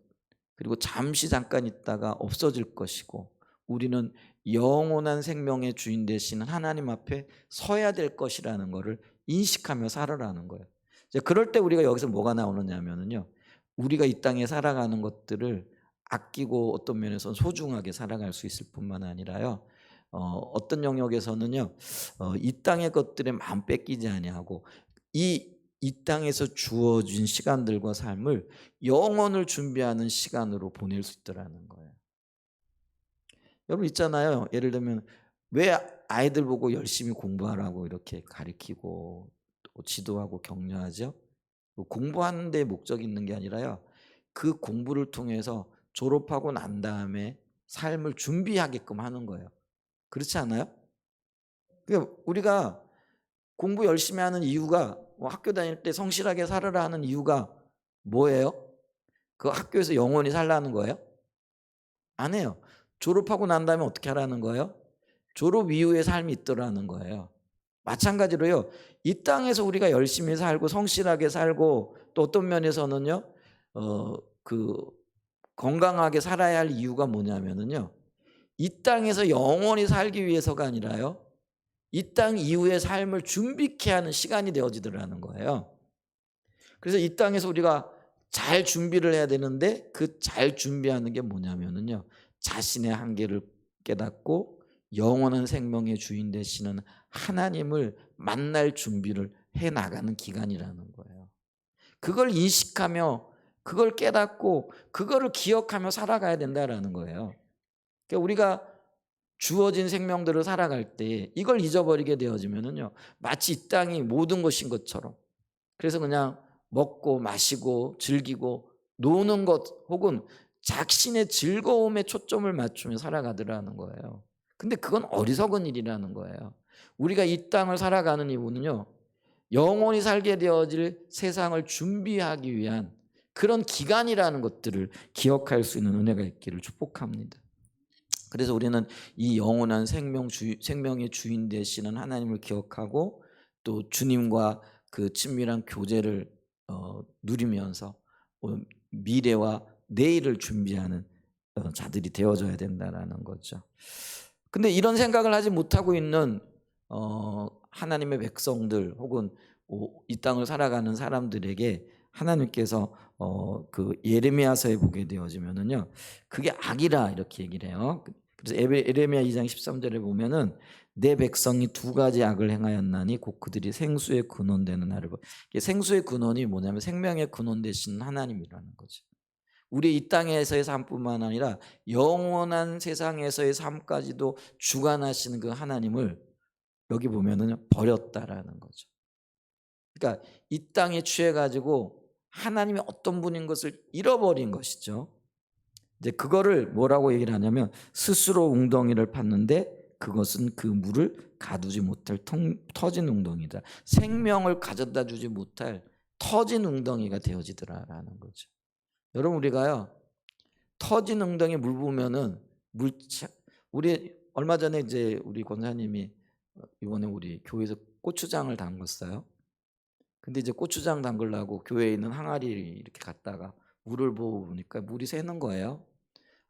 그리고 잠시 잠깐 있다가 없어질 것이고 우리는 영원한 생명의 주인 되시는 하나님 앞에 서야 될 것이라는 것을 인식하며 살아라는 거예요. 이제 그럴 때 우리가 여기서 뭐가 나오느냐면요, 우리가 이 땅에 살아가는 것들을 아끼고 어떤 면에서는 소중하게 살아갈 수 있을 뿐만 아니라요, 어떤 영역에서는요, 이 땅의 것들에 마음 뺏기지 아니하고 이 땅에서 주어진 시간들과 삶을 영원을 준비하는 시간으로 보낼 수 있더라는 거예요. 여러분 있잖아요. 예를 들면 왜 아이들 보고 열심히 공부하라고 이렇게 가르치고 또 지도하고 격려하죠? 공부하는 데 목적이 있는 게 아니라요, 그 공부를 통해서 졸업하고 난 다음에 삶을 준비하게끔 하는 거예요. 그렇지 않아요? 그러니까 우리가 공부 열심히 하는 이유가, 학교 다닐 때 성실하게 살아라 하는 이유가 뭐예요? 그 학교에서 영원히 살라는 거예요? 아니에요. 졸업하고 난 다음에 어떻게 하라는 거예요? 졸업 이후의 삶이 있더라는 거예요. 마찬가지로요, 이 땅에서 우리가 열심히 살고 성실하게 살고 또 어떤 면에서는요, 그 건강하게 살아야 할 이유가 뭐냐면은요, 이 땅에서 영원히 살기 위해서가 아니라요, 이 땅 이후의 삶을 준비케 하는 시간이 되어지더라는 거예요. 그래서 이 땅에서 우리가 잘 준비를 해야 되는데 그 잘 준비하는 게 뭐냐면은요, 자신의 한계를 깨닫고 영원한 생명의 주인 되시는 하나님을 만날 준비를 해 나가는 기간이라는 거예요. 그걸 인식하며 그걸 깨닫고 그거를 기억하며 살아가야 된다라는 거예요. 그러니까 우리가 주어진 생명들을 살아갈 때 이걸 잊어버리게 되어지면은요, 마치 이 땅이 모든 것인 것처럼, 그래서 그냥 먹고 마시고 즐기고 노는 것 혹은 자신의 즐거움에 초점을 맞추며 살아가더라는 거예요. 근데 그건 어리석은 일이라는 거예요. 우리가 이 땅을 살아가는 이유는요, 영원히 살게 되어질 세상을 준비하기 위한 그런 기간이라는 것들을 기억할 수 있는 은혜가 있기를 축복합니다. 그래서 우리는 이 영원한 생명의 주인 되시는 하나님을 기억하고 또 주님과 그 친밀한 교제를 누리면서 미래와 내일을 준비하는 자들이 되어져야 된다라는 거죠. 근데 이런 생각을 하지 못하고 있는 하나님의 백성들 혹은 이 땅을 살아가는 사람들에게 하나님께서 그 예레미야서에 보게 되어지면은요, 그게 악이라 이렇게 얘기를 해요. 그래서 예레미야 2장 13절에 보면은 내 백성이 두 가지 악을 행하였나니 곧 그들이 생수의 근원 되는 나를 생수의 근원이 뭐냐면 생명의 근원 되신 하나님이라는 거죠. 우리 이 땅에서의 삶뿐만 아니라 영원한 세상에서의 삶까지도 주관하시는 그 하나님을 여기 보면은 버렸다라는 거죠. 그러니까 이 땅에 취해 가지고 하나님이 어떤 분인 것을 잃어버린 것이죠. 이제 그거를 뭐라고 얘기를 하냐면 스스로 웅덩이를 팠는데 그것은 그 물을 가두지 못할 터진 웅덩이다. 생명을 가져다 주지 못할 터진 웅덩이가 되어지더라라는 거죠. 여러분 우리가요, 터진 웅덩이 물 부으면은 우리 얼마 전에 이제 우리 권사님이 이번에 우리 교회에서 고추장을 담궜어요. 근데 이제 고추장 담그려고 교회에 있는 항아리 이렇게 갔다가 물을 부으니까 물이 새는 거예요.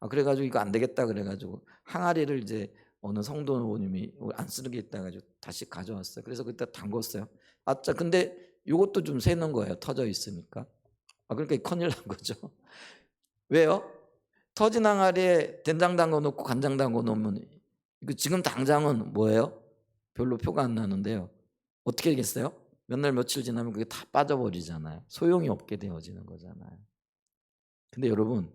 그래가지고 이거 안 되겠다 그래가지고 항아리를 이제 어느 성도님이 안 쓰는 게 있다 가지고 다시 가져왔어요. 그래서 그때 담궜어요. 근데 이것도 좀 새는 거예요. 터져 있으니까. 그러니까 큰일 난 거죠. 왜요? 터진 항아리에 된장 담궈 놓고 간장 담궈 놓으면 이거 지금 당장은 뭐예요? 별로 표가 안 나는데요. 어떻게 되겠어요? 몇 날 며칠 지나면 그게 다 빠져버리잖아요. 소용이 없게 되어지는 거잖아요. 근데 여러분,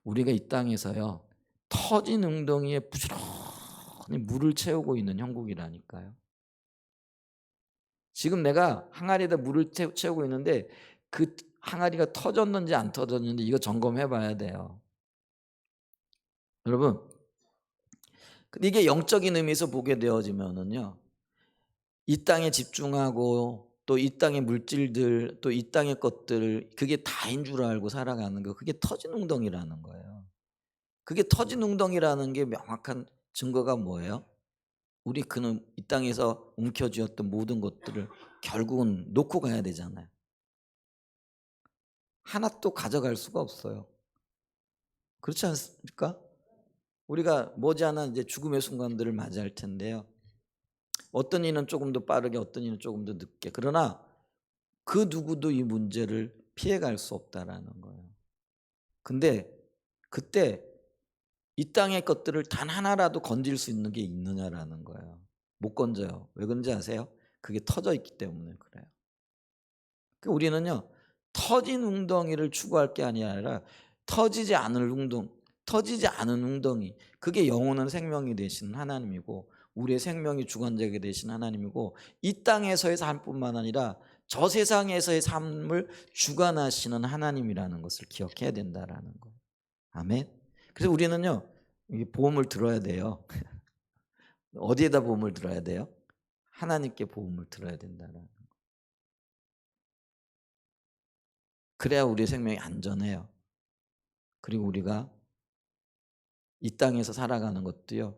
우리가 이 땅에서요, 터진 웅덩이에 부지런히 물을 채우고 있는 형국이라니까요. 지금 내가 항아리에다 물을 채우고 있는데 그 항아리가 터졌는지 안 터졌는지 이거 점검해 봐야 돼요. 여러분, 근데 이게 영적인 의미에서 보게 되어지면은요, 이 땅에 집중하고 또 이 땅의 물질들 또 이 땅의 것들 그게 다인 줄 알고 살아가는 거, 그게 터진 웅덩이라는 거예요. 그게 터진 웅덩이라는 게 명확한 증거가 뭐예요? 우리 그는 이 땅에서 움켜쥐었던 모든 것들을 결국은 놓고 가야 되잖아요. 하나 또 가져갈 수가 없어요. 그렇지 않습니까? 우리가 머지않아 이제 죽음의 순간들을 맞이할 텐데요. 어떤 이는 조금 더 빠르게, 어떤 이는 조금 더 늦게. 그러나 그 누구도 이 문제를 피해갈 수 없다라는 거예요. 근데 그때 이 땅의 것들을 단 하나라도 건질 수 있는 게 있느냐라는 거예요. 못 건져요. 왜 그런지 아세요? 그게 터져 있기 때문에 그래요. 그러니까 우리는요, 터진 웅덩이를 추구할 게 아니라 터지지 않을 터지지 않은 웅덩이, 그게 영원한 생명이 되시는 하나님이고 우리의 생명이 주관자가 되신 하나님이고 이 땅에서의 삶뿐만 아니라 저 세상에서의 삶을 주관하시는 하나님이라는 것을 기억해야 된다라는 거예요. 아멘. 그래서 우리는요, 이 보험을 들어야 돼요. 어디에다 보험을 들어야 돼요? 하나님께 보험을 들어야 된다라는 거예요. 그래야 우리의 생명이 안전해요. 그리고 우리가 이 땅에서 살아가는 것도요,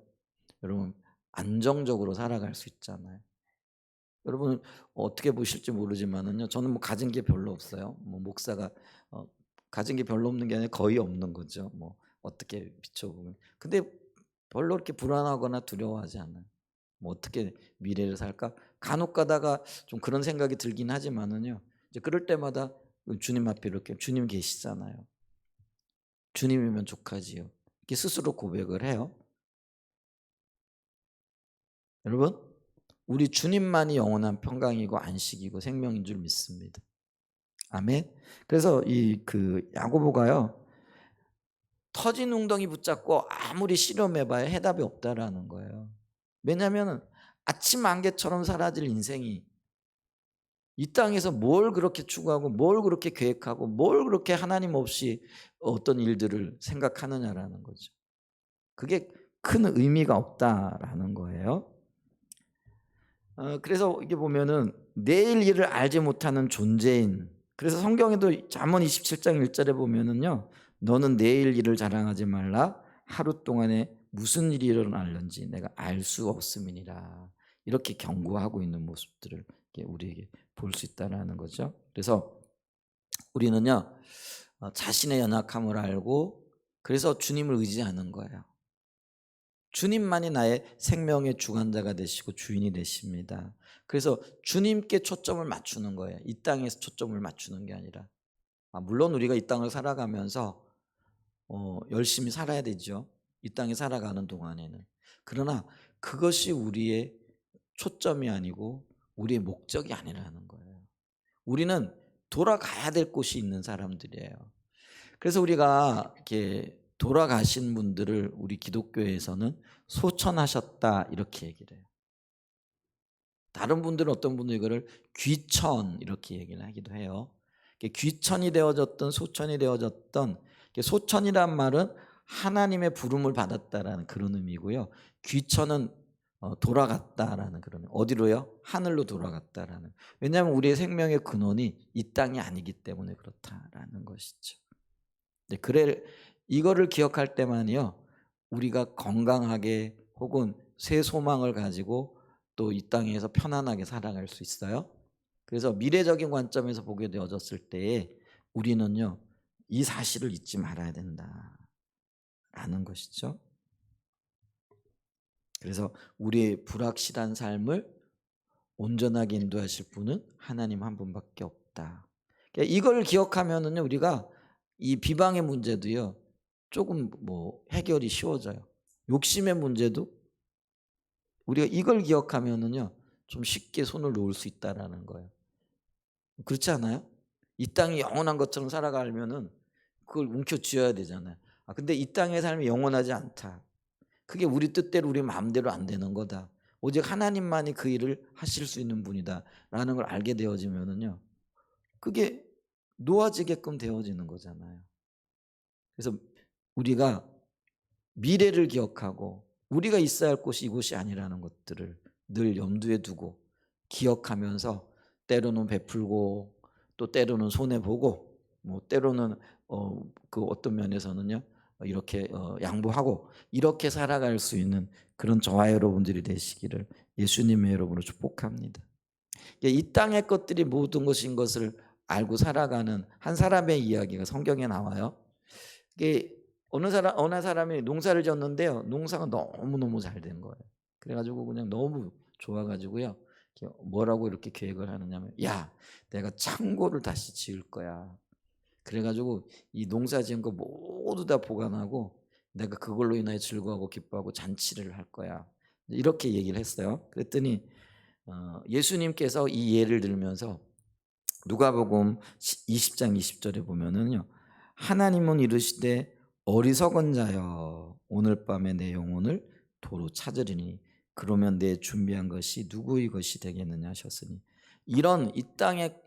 여러분 안정적으로 살아갈 수 있잖아요. 여러분 어떻게 보실지 모르지만은요, 저는 뭐 가진 게 별로 없어요. 뭐 목사가 가진 게 별로 없는 게 아니라 거의 없는 거죠. 뭐 어떻게 비춰보면. 근데 별로 그렇게 불안하거나 두려워하지 않아요. 뭐 어떻게 미래를 살까? 간혹 가다가 좀 그런 생각이 들긴 하지만은요, 이제 그럴 때마다 주님 앞에 이렇게 주님 계시잖아요. 주님이면 족하지요. 이렇게 스스로 고백을 해요. 여러분, 우리 주님만이 영원한 평강이고 안식이고 생명인 줄 믿습니다. 아멘. 그래서 이 그 야고보가요, 터진 웅덩이 붙잡고 아무리 실험해봐야 해답이 없다라는 거예요. 왜냐하면 아침 안개처럼 사라질 인생이 이 땅에서 뭘 그렇게 추구하고 뭘 그렇게 계획하고 뭘 그렇게 하나님 없이 어떤 일들을 생각하느냐라는 거죠. 그게 큰 의미가 없다라는 거예요. 그래서 이게 보면은 내일 일을 알지 못하는 존재인. 그래서 성경에도 잠언 27장 1절에 보면은요, 너는 내일 일을 자랑하지 말라. 하루 동안에 무슨 일이 일어날는지 내가 알 수 없음이니라. 이렇게 경고하고 있는 모습들을 우리에게 볼 수 있다라는 거죠. 그래서 우리는요, 자신의 연약함을 알고 그래서 주님을 의지하는 거예요. 주님만이 나의 생명의 주관자가 되시고 주인이 되십니다. 그래서 주님께 초점을 맞추는 거예요. 이 땅에서 초점을 맞추는 게 아니라. 물론 우리가 이 땅을 살아가면서 열심히 살아야 되죠. 이 땅에 살아가는 동안에는. 그러나 그것이 우리의 초점이 아니고 우리의 목적이 아니라는 거예요. 우리는 돌아가야 될 곳이 있는 사람들이에요. 그래서 우리가 이렇게 돌아가신 분들을 우리 기독교에서는 소천하셨다 이렇게 얘기를 해요. 다른 분들은 어떤 분들 이거를 귀천 이렇게 얘기를 하기도 해요. 귀천이 되어졌던 소천이 되어졌던, 소천이란 말은 하나님의 부름을 받았다라는 그런 의미고요. 귀천은 돌아갔다라는 그런 의미. 어디로요? 하늘로 돌아갔다라는. 왜냐하면 우리의 생명의 근원이 이 땅이 아니기 때문에 그렇다라는 것이죠. 그래 이거를 기억할 때만이요, 우리가 건강하게 혹은 새 소망을 가지고 또 이 땅에서 편안하게 살아갈 수 있어요. 그래서 미래적인 관점에서 보게 되어졌을 때에 우리는요, 이 사실을 잊지 말아야 된다라는 것이죠. 그래서 우리의 불확실한 삶을 온전하게 인도하실 분은 하나님 한 분밖에 없다. 이걸 기억하면은요, 우리가 이 비방의 문제도요. 조금 해결이 쉬워져요. 욕심의 문제도 우리가 이걸 기억하면은요. 좀 쉽게 손을 놓을 수 있다라는 거예요. 그렇지 않아요? 이 땅이 영원한 것처럼 살아가려면은 그걸 움켜쥐어야 되잖아요. 근데 이 땅의 삶이 영원하지 않다. 그게 우리 뜻대로 우리 마음대로 안 되는 거다. 오직 하나님만이 그 일을 하실 수 있는 분이다라는 걸 알게 되어지면은요. 그게 놓아지게끔 되어지는 거잖아요. 그래서 우리가 미래를 기억하고 우리가 있어야 할 곳이 이곳이 아니라는 것들을 늘 염두에 두고 기억하면서 때로는 베풀고 또 때로는 손해 보고 때로는 그 어떤 면에서는요 이렇게 양보하고 이렇게 살아갈 수 있는 그런 저와 여러분들이 되시기를 예수님의 이름으로 축복합니다. 이 땅의 것들이 모든 것인 것을 알고 살아가는 한 사람의 이야기가 성경에 나와요. 이게 어느 사람이 농사를 지었는데요. 농사가 너무너무 잘 된 거예요. 그래가지고 그냥 너무 좋아가지고요. 뭐라고 이렇게 계획을 하느냐면, 야, 내가 창고를 다시 지을 거야. 그래가지고 이 농사 지은 거 모두 다 보관하고 내가 그걸로 인하여 즐거워하고 기뻐하고 잔치를 할 거야. 이렇게 얘기를 했어요. 그랬더니 예수님께서 이 예를 들면서 누가복음 20장 20절에 보면은요. 하나님은 이르시되 어리석은 자여 오늘 밤에 내 영혼을 도로 찾으리니 그러면 내 준비한 것이 누구의 것이 되겠느냐 하셨으니 이런 이 땅의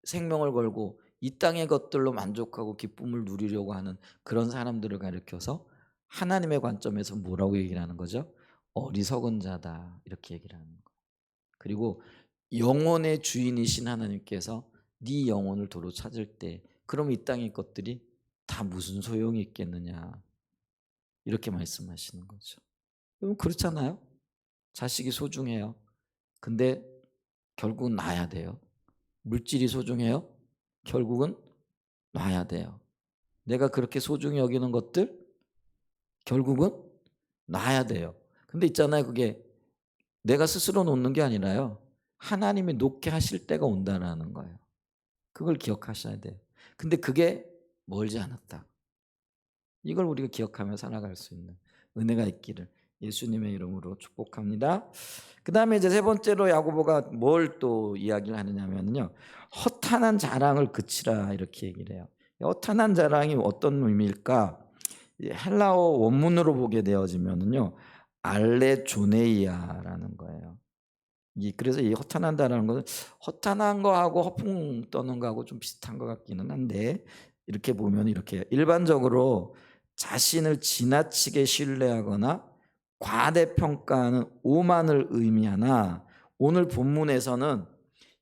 생명을 걸고 이 땅의 것들로 만족하고 기쁨을 누리려고 하는 그런 사람들을 가리켜서 하나님의 관점에서 뭐라고 얘기를 하는 거죠? 어리석은 자다 이렇게 얘기를 하는 거예요. 그리고 영혼의 주인이신 하나님께서 네 영혼을 도로 찾을 때 그럼 이 땅의 것들이 다 무슨 소용이 있겠느냐 이렇게 말씀하시는 거죠. 여러분 그렇잖아요. 자식이 소중해요. 근데 결국은 놔야 돼요. 물질이 소중해요. 결국은 놔야 돼요. 내가 그렇게 소중히 여기는 것들 결국은 놔야 돼요. 근데 있잖아요. 그게 내가 스스로 놓는 게 아니라요. 하나님이 놓게 하실 때가 온다라는 거예요. 그걸 기억하셔야 돼요. 근데 그게 멀지 않았다. 이걸 우리가 기억하며 살아갈 수 있는 은혜가 있기를 예수님의 이름으로 축복합니다. 그 다음에 이제 세 번째로 야고보가 뭘 또 이야기를 하느냐면요. 허탄한 자랑을 그치라 이렇게 얘기를 해요. 허탄한 자랑이 어떤 의미일까? 헬라어 원문으로 보게 되어지면요. 알레조네이아라는 거예요. 그래서 이 허탄한다라는 것은 허탄한 거하고 허풍 떠는 거하고 좀 비슷한 것 같기는 한데 이렇게 보면 이렇게 일반적으로 자신을 지나치게 신뢰하거나 과대평가하는 오만을 의미하나 오늘 본문에서는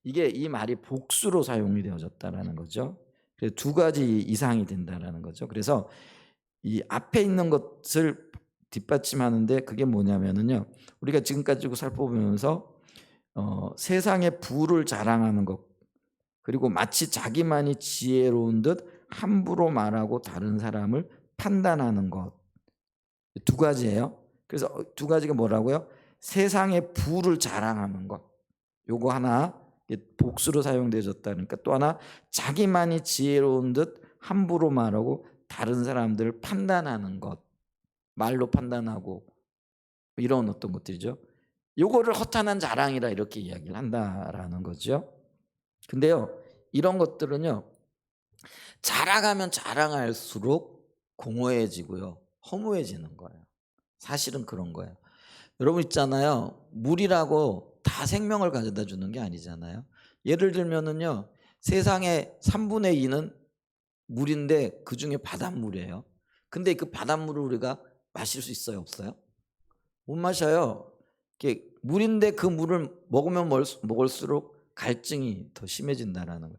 이 말이 복수로 사용이 되어졌다라는 거죠. 그래서 두 가지 이상이 된다라는 거죠. 그래서 이 앞에 있는 것을 뒷받침하는데 그게 뭐냐면은요. 우리가 지금까지 살펴보면서 세상의 부를 자랑하는 것 그리고 마치 자기만이 지혜로운 듯 함부로 말하고 다른 사람을 판단하는 것 두 가지예요. 그래서 두 가지가 뭐라고요? 세상의 부를 자랑하는 것 요거 하나 복수로 사용되어졌다니까 또 하나 자기만이 지혜로운 듯 함부로 말하고 다른 사람들을 판단하는 것 말로 판단하고 이런 어떤 것들이죠. 요거를 허탄한 자랑이라 이렇게 이야기를 한다라는 거죠. 근데요. 이런 것들은요. 자라가면 자랑할수록 공허해지고요. 허무해지는 거예요. 사실은 그런 거예요. 여러분 있잖아요. 물이라고 다 생명을 가져다 주는 게 아니잖아요. 예를 들면은요. 세상의 3분의 2는 물인데 그중에 바닷물이에요. 근데 그 바닷물을 우리가 마실 수 있어요, 없어요? 못 마셔요. 물인데 그 물을 먹으면 먹을수록 갈증이 더 심해진다라는 거예요.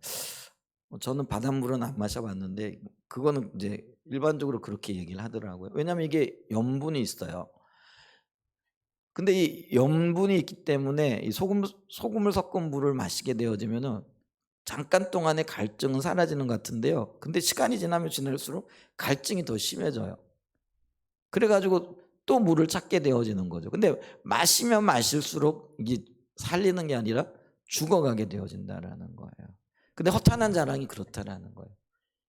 저는 바닷물은 안 마셔봤는데 그거는 이제 일반적으로 그렇게 얘기를 하더라고요. 왜냐하면 이게 염분이 있어요. 근데 이 염분이 있기 때문에 이 소금을 섞은 물을 마시게 되어지면은 잠깐 동안의 갈증은 사라지는 것 같은데요. 근데 시간이 지나면 지날수록 갈증이 더 심해져요. 그래가지고 또 물을 찾게 되어지는 거죠. 근데 마시면 마실수록 이게 살리는 게 아니라 죽어가게 되어진다라는 거예요. 근데 허탄한 자랑이 그렇다라는 거예요.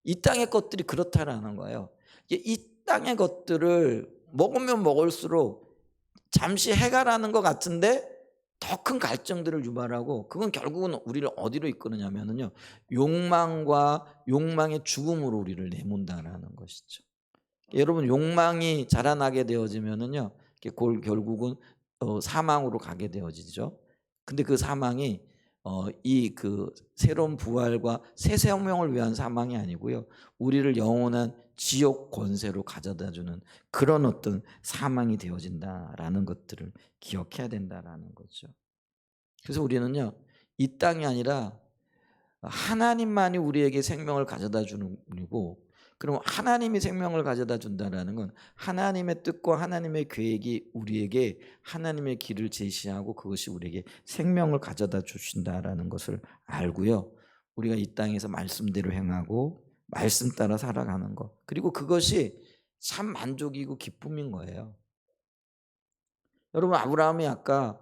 이 땅의 것들이 그렇다라는 거예요. 이 땅의 것들을 먹으면 먹을수록 잠시 해결하는 것 같은데 더 큰 갈증들을 유발하고, 그건 결국은 우리를 어디로 이끄느냐면요, 욕망과 욕망의 죽음으로 우리를 내몬다라는 것이죠. 여러분, 욕망이 자라나게 되어지면은요, 결국은 사망으로 가게 되어지죠. 근데 그 사망이 이 그 새로운 부활과 새 생명을 위한 사망이 아니고요, 우리를 영원한 지옥 권세로 가져다주는 그런 어떤 사망이 되어진다라는 것들을 기억해야 된다라는 거죠. 그래서 우리는요, 이 땅이 아니라 하나님만이 우리에게 생명을 가져다 주는 분이고, 그럼 하나님이 생명을 가져다 준다라는 건 하나님의 뜻과 하나님의 계획이 우리에게 하나님의 길을 제시하고 그것이 우리에게 생명을 가져다 주신다라는 것을 알고요, 우리가 이 땅에서 말씀대로 행하고 말씀 따라 살아가는 것, 그리고 그것이 참 만족이고 기쁨인 거예요. 여러분, 아브라함이 아까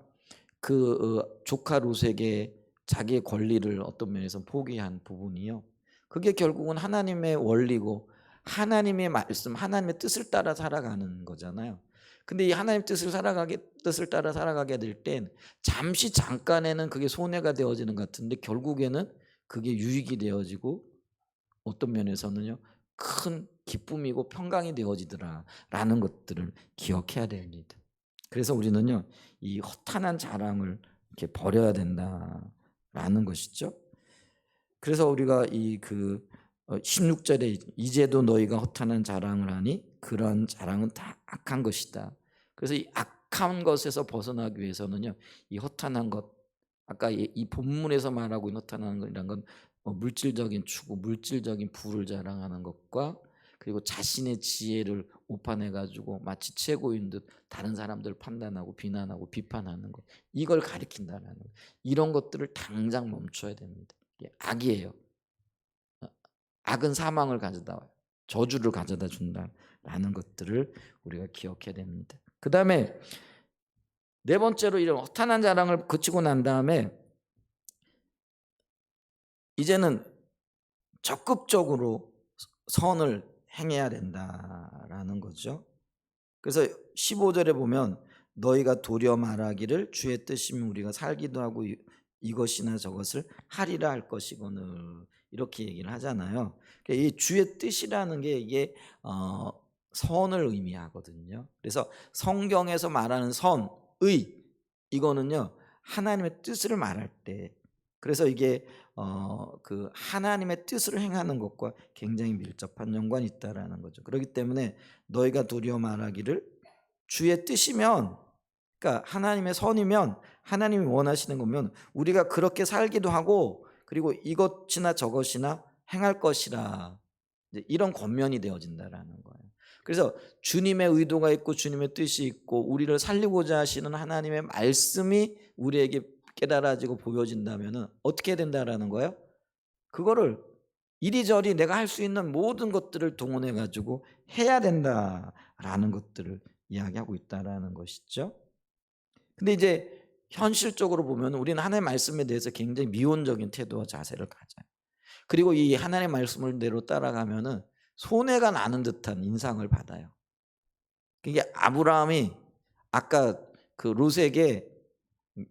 조카 롯에게 자기의 권리를 어떤 면에서 포기한 부분이요, 그게 결국은 하나님의 원리고 하나님의 말씀, 하나님의 뜻을 따라 살아가는 거잖아요. 근데 이 하나님의 뜻을 따라 살아가게 될 땐 잠시 잠깐에는 그게 손해가 되어지는 것 같은데 결국에는 그게 유익이 되어지고 어떤 면에서는요, 큰 기쁨이고 평강이 되어지더라라는 것들을 기억해야 됩니다. 그래서 우리는요, 이 허탄한 자랑을 이렇게 버려야 된다라는 것이죠. 그래서 우리가 16절에 이제도 너희가 허탄한 자랑을 하니 그런 자랑은 다 악한 것이다. 그래서 이 악한 것에서 벗어나기 위해서는요, 이 허탄한 것, 아까 이 본문에서 말하고 있는 허탄한 것이란 건 물질적인 추구, 물질적인 부를 자랑하는 것과, 그리고 자신의 지혜를 오판해 가지고 마치 최고인 듯 다른 사람들을 판단하고 비난하고 비판하는 것, 이걸 가리킨다는 거예요. 이런 것들을 당장 멈춰야 됩니다. 이게 악이에요. 악은 사망을 가져다 와요. 저주를 가져다 준다라는 것들을 우리가 기억해야 됩니다. 그 다음에 네 번째로, 이런 허탄한 자랑을 거치고 난 다음에 이제는 적극적으로 선을 행해야 된다라는 거죠. 그래서 15절에 보면 너희가 도려 말하기를 주의 뜻이면 우리가 살기도 하고 이것이나 저것을 하리라 할 것이거늘, 이렇게 얘기를 하잖아요. 이 주의 뜻이라는 게 이게 선을 의미하거든요. 그래서 성경에서 말하는 선의, 이거는요, 하나님의 뜻을 말할 때, 그래서 이게 그 하나님의 뜻을 행하는 것과 굉장히 밀접한 연관이 있다라는 거죠. 그렇기 때문에 너희가 도리어 말하기를 주의 뜻이면, 그러니까 하나님의 선이면, 하나님이 원하시는 거면 우리가 그렇게 살기도 하고, 그리고 이것이나 저것이나 행할 것이라, 이런 권면이 되어진다라는 거예요. 그래서 주님의 의도가 있고 주님의 뜻이 있고 우리를 살리고자 하시는 하나님의 말씀이 우리에게 깨달아지고 보여진다면 어떻게 된다라는 거예요? 그거를 이리저리 내가 할 수 있는 모든 것들을 동원해 가지고 해야 된다라는 것들을 이야기하고 있다라는 것이죠. 근데 이제 현실적으로 보면 우리는 하나님의 말씀에 대해서 굉장히 미온적인 태도와 자세를 가져요. 그리고 이 하나님의 말씀을 대로 따라가면은 손해가 나는 듯한 인상을 받아요. 그게 아브라함이 아까 그 롯에게,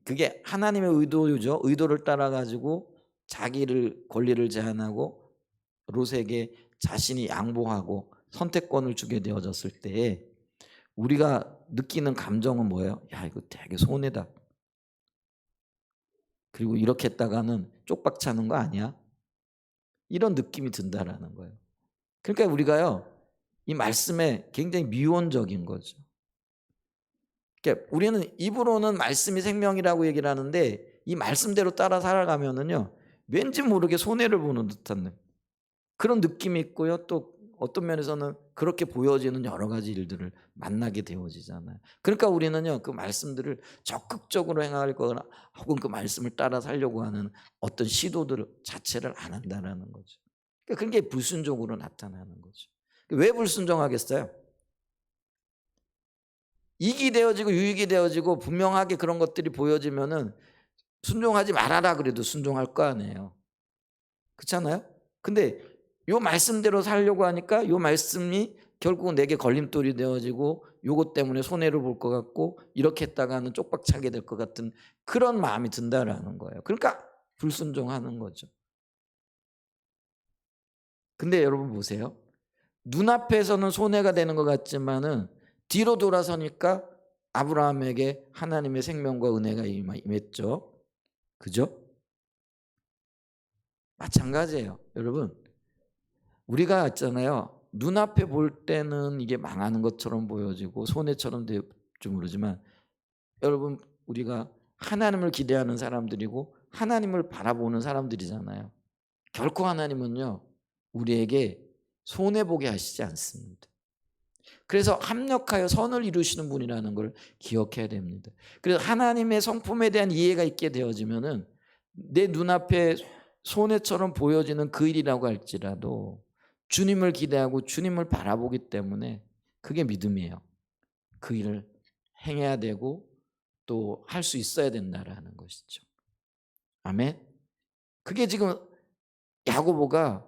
그게 하나님의 의도죠. 의도를 따라 가지고 자기를 권리를 제한하고 롯에게 자신이 양보하고 선택권을 주게 되어졌을 때 우리가 느끼는 감정은 뭐예요? 야, 이거 되게 손해다. 그리고 이렇게 했다가는 쪽박차는 거 아니야? 이런 느낌이 든다라는 거예요. 그러니까 우리가요, 이 말씀에 굉장히 미온적인 거죠. 그러니까 우리는 입으로는 말씀이 생명이라고 얘기를 하는데 이 말씀대로 따라 살아가면은요, 왠지 모르게 손해를 보는 듯한 그런 느낌이 있고요. 또 어떤 면에서는 그렇게 보여지는 여러 가지 일들을 만나게 되어지잖아요. 그러니까 우리는요, 그 말씀들을 적극적으로 행할 거나 혹은 그 말씀을 따라 살려고 하는 어떤 시도들 자체를 안 한다는 거죠. 그러니까 그게 불순종으로 나타나는 거죠. 왜 불순종하겠어요? 이익이 되어지고 유익이 되어지고 분명하게 그런 것들이 보여지면은 순종하지 말아라 그래도 순종할 거 아니에요. 그렇잖아요? 근데 요 말씀대로 살려고 하니까 요 말씀이 결국은 내게 걸림돌이 되어지고 요것 때문에 손해를 볼 것 같고 이렇게 했다가는 쪽박 차게 될 것 같은 그런 마음이 든다라는 거예요. 그러니까 불순종하는 거죠. 근데 여러분 보세요. 눈앞에서는 손해가 되는 것 같지만은 뒤로 돌아서니까 아브라함에게 하나님의 생명과 은혜가 임했죠. 그죠? 마찬가지예요. 여러분, 우리가 있잖아요. 눈앞에 볼 때는 이게 망하는 것처럼 보여지고 손해처럼 될지 모르지만 여러분, 우리가 하나님을 기대하는 사람들이고 하나님을 바라보는 사람들이잖아요. 결코 하나님은요, 우리에게 손해보게 하시지 않습니다. 그래서 합력하여 선을 이루시는 분이라는 걸 기억해야 됩니다. 그래서 하나님의 성품에 대한 이해가 있게 되어지면은 내 눈앞에 손해처럼 보여지는 그 일이라고 할지라도 주님을 기대하고 주님을 바라보기 때문에 그게 믿음이에요. 그 일을 행해야 되고 또 할 수 있어야 된다라는 것이죠. 아멘. 그게 지금 야고보가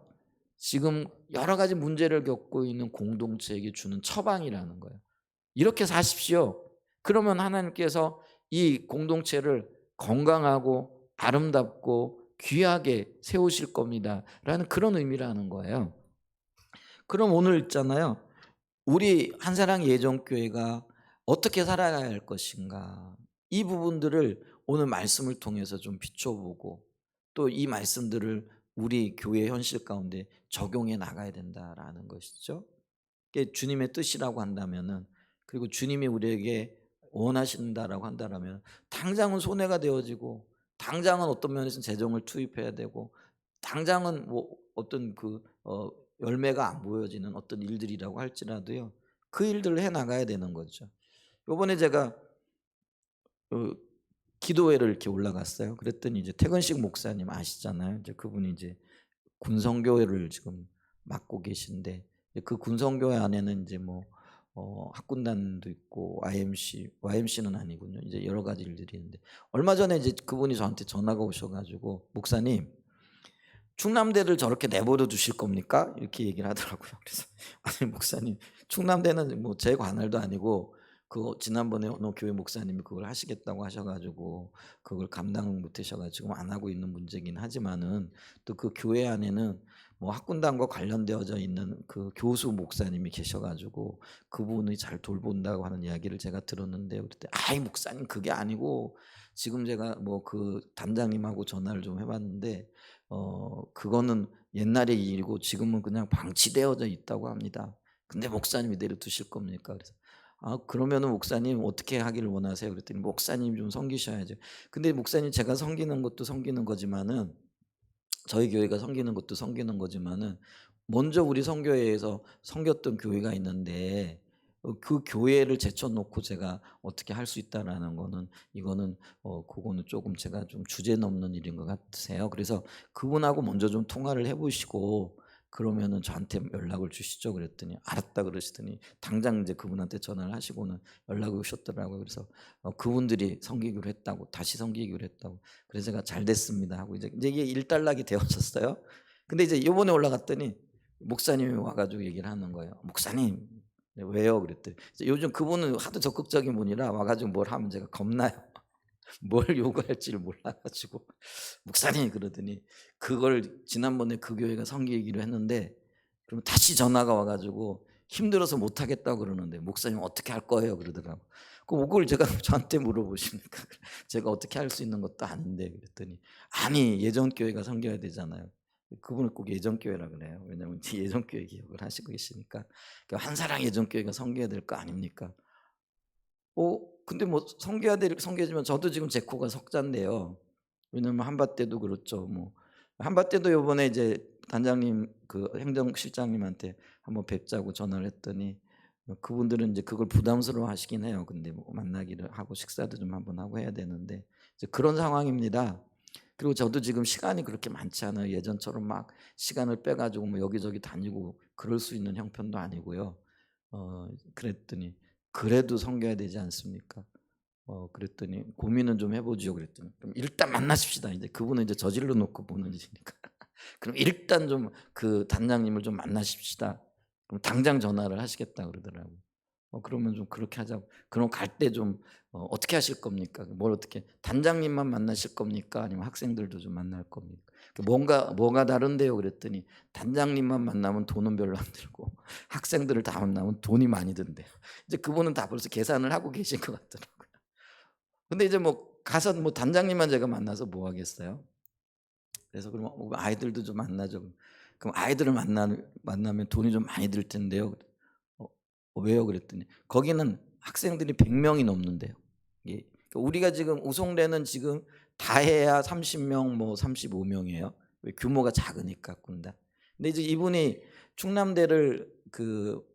지금 여러 가지 문제를 겪고 있는 공동체에게 주는 처방이라는 거예요. 이렇게 사십시오. 그러면 하나님께서 이 공동체를 건강하고 아름답고 귀하게 세우실 겁니다. 라는 그런 의미라는 거예요. 그럼 오늘 있잖아요. 우리 한사랑 예정교회가 어떻게 살아가야 할 것인가. 이 부분들을 오늘 말씀을 통해서 좀 비춰보고 또 이 말씀들을 우리 교회 현실 가운데 적용해 나가야 된다라는 것이죠. 그게 주님의 뜻이라고 한다면은 그리고 주님이 우리에게 원하신다라고 한다라면 당장은 손해가 되어지고 당장은 어떤 면에서는 재정을 투입해야 되고 당장은 뭐 어떤 열매가 안 보여지는 어떤 일들이라고 할지라도요. 그 일들을 해 나가야 되는 거죠. 요번에 제가 그 기도회를 이렇게 올라갔어요. 그랬더니 이제 태근식 목사님 아시잖아요. 이제 그분이 이제 군성교회를 지금 맡고 계신데 그 군성교회 안에는 이제 뭐 학군단도 있고 YMC는 아니군요. 이제 여러 가지 일들이 있는데 얼마 전에 이제 그분이 저한테 전화가 오셔가지고 목사님 충남대를 저렇게 내버려 두실 겁니까? 이렇게 얘기를 하더라고요. 그래서 아니 목사님 충남대는 뭐 제 관할도 아니고 그 지난번에 어느 교회 목사님이 그걸 하시겠다고 하셔가지고 그걸 감당 못하셔가지고 지금 안 하고 있는 문제긴 하지만은 또 그 교회 안에는 뭐 학군단과 관련되어져 있는 그 교수 목사님이 계셔가지고 그분이 잘 돌본다고 하는 이야기를 제가 들었는데 그때 아이 목사님 그게 아니고 지금 제가 뭐 그 단장님하고 전화를 좀 해봤는데 그거는 옛날의 일이고 지금은 그냥 방치되어져 있다고 합니다. 근데 목사님이 내려두실 겁니까? 그래서 그러면은 목사님 어떻게 하기를 원하세요? 그랬더니 목사님 좀 섬기셔야죠. 근데 목사님 제가 섬기는 것도 섬기는 거지만은 저희 교회가 섬기는 것도 섬기는 거지만은 먼저 우리 선교회에서 섬겼던 교회가 있는데 그 교회를 제쳐놓고 제가 어떻게 할 수 있다라는 거는 이거는 그거는 조금 제가 좀 주제 넘는 일인 것 같으세요. 그래서 그분하고 먼저 좀 통화를 해보시고 그러면은 저한테 연락을 주시죠. 그랬더니 알았다 그러시더니 당장 이제 그분한테 전화를 하시고는 연락이 오셨더라고요. 그래서 그분들이 섬기기로 했다고 다시 섬기기로 했다고. 그래서 제가 잘 됐습니다 하고 이제 이게 일단락이 되었었어요. 근데 이제 이번에 올라갔더니 목사님이 와가지고 얘기를 하는 거예요. 목사님 왜요? 그랬더니 요즘 그분은 하도 적극적인 분이라 와가지고 뭘 하면 제가 겁나요. 뭘 요구할지를 몰라가지고 목사님 그러더니 그걸 지난번에 그 교회가 섬기기로 했는데 그럼 다시 전화가 와가지고 힘들어서 못하겠다고 그러는데 목사님 어떻게 할 거예요? 그러더라고. 그걸 제가 저한테 물어보십니까? 제가 어떻게 할 수 있는 것도 아닌데 그랬더니 아니 예전교회가 섬겨야 되잖아요. 그분은 꼭 예전교회라 그래요. 왜냐하면 예전교회 기억을 하시고 계시니까 한사랑 예전교회가 섬겨야 될 거 아닙니까? 근데 뭐 섬겨지면 저도 지금 제 코가 석잔데요. 왜냐면 한밭때도 그렇죠. 뭐 한밭때도 요번에 이제 단장님 그 행정실장님한테 한번 뵙자고 전화를 했더니 그분들은 이제 그걸 부담스러워 하시긴 해요. 근데 뭐 만나기를 하고 식사도 좀 한번 하고 해야 되는데 이제 그런 상황입니다. 그리고 저도 지금 시간이 그렇게 많지 않아요. 예전처럼 막 시간을 빼가지고 뭐 여기저기 다니고 그럴 수 있는 형편도 아니고요. 그랬더니 그래도 섬겨야 되지 않습니까? 그랬더니 고민은 좀 해보지요. 그랬더니 그럼 일단 만나십시다. 이제 그분은 이제 저질러 놓고 보는 일이니까. 그럼 일단 좀 그 단장님을 좀 만나십시다. 그럼 당장 전화를 하시겠다 그러더라고요. 그러면 좀 그렇게 하자고. 그럼 갈 때 좀 어떻게 하실 겁니까? 뭘 어떻게 단장님만 만나실 겁니까? 아니면 학생들도 좀 만날 겁니까? 뭐가 다른데요? 그랬더니 단장님만 만나면 돈은 별로 안 들고 학생들을 다 만나면 돈이 많이 든대요. 이제 그분은 다 벌써 계산을 하고 계신 것 같더라고요. 근데 이제 뭐 가서 뭐 단장님만 제가 만나서 뭐 하겠어요? 그래서 그러면 아이들도 좀 만나죠. 그럼 아이들을 만나면 돈이 좀 많이 들 텐데요. 어, 왜요? 그랬더니 거기는 학생들이 100명이 넘는데요. 예. 그러니까 우리가 지금 우송대는 지금 다 해야 30명 뭐 35명이에요. 왜 규모가 작으니까 군다. 근데 이제 이분이 충남대를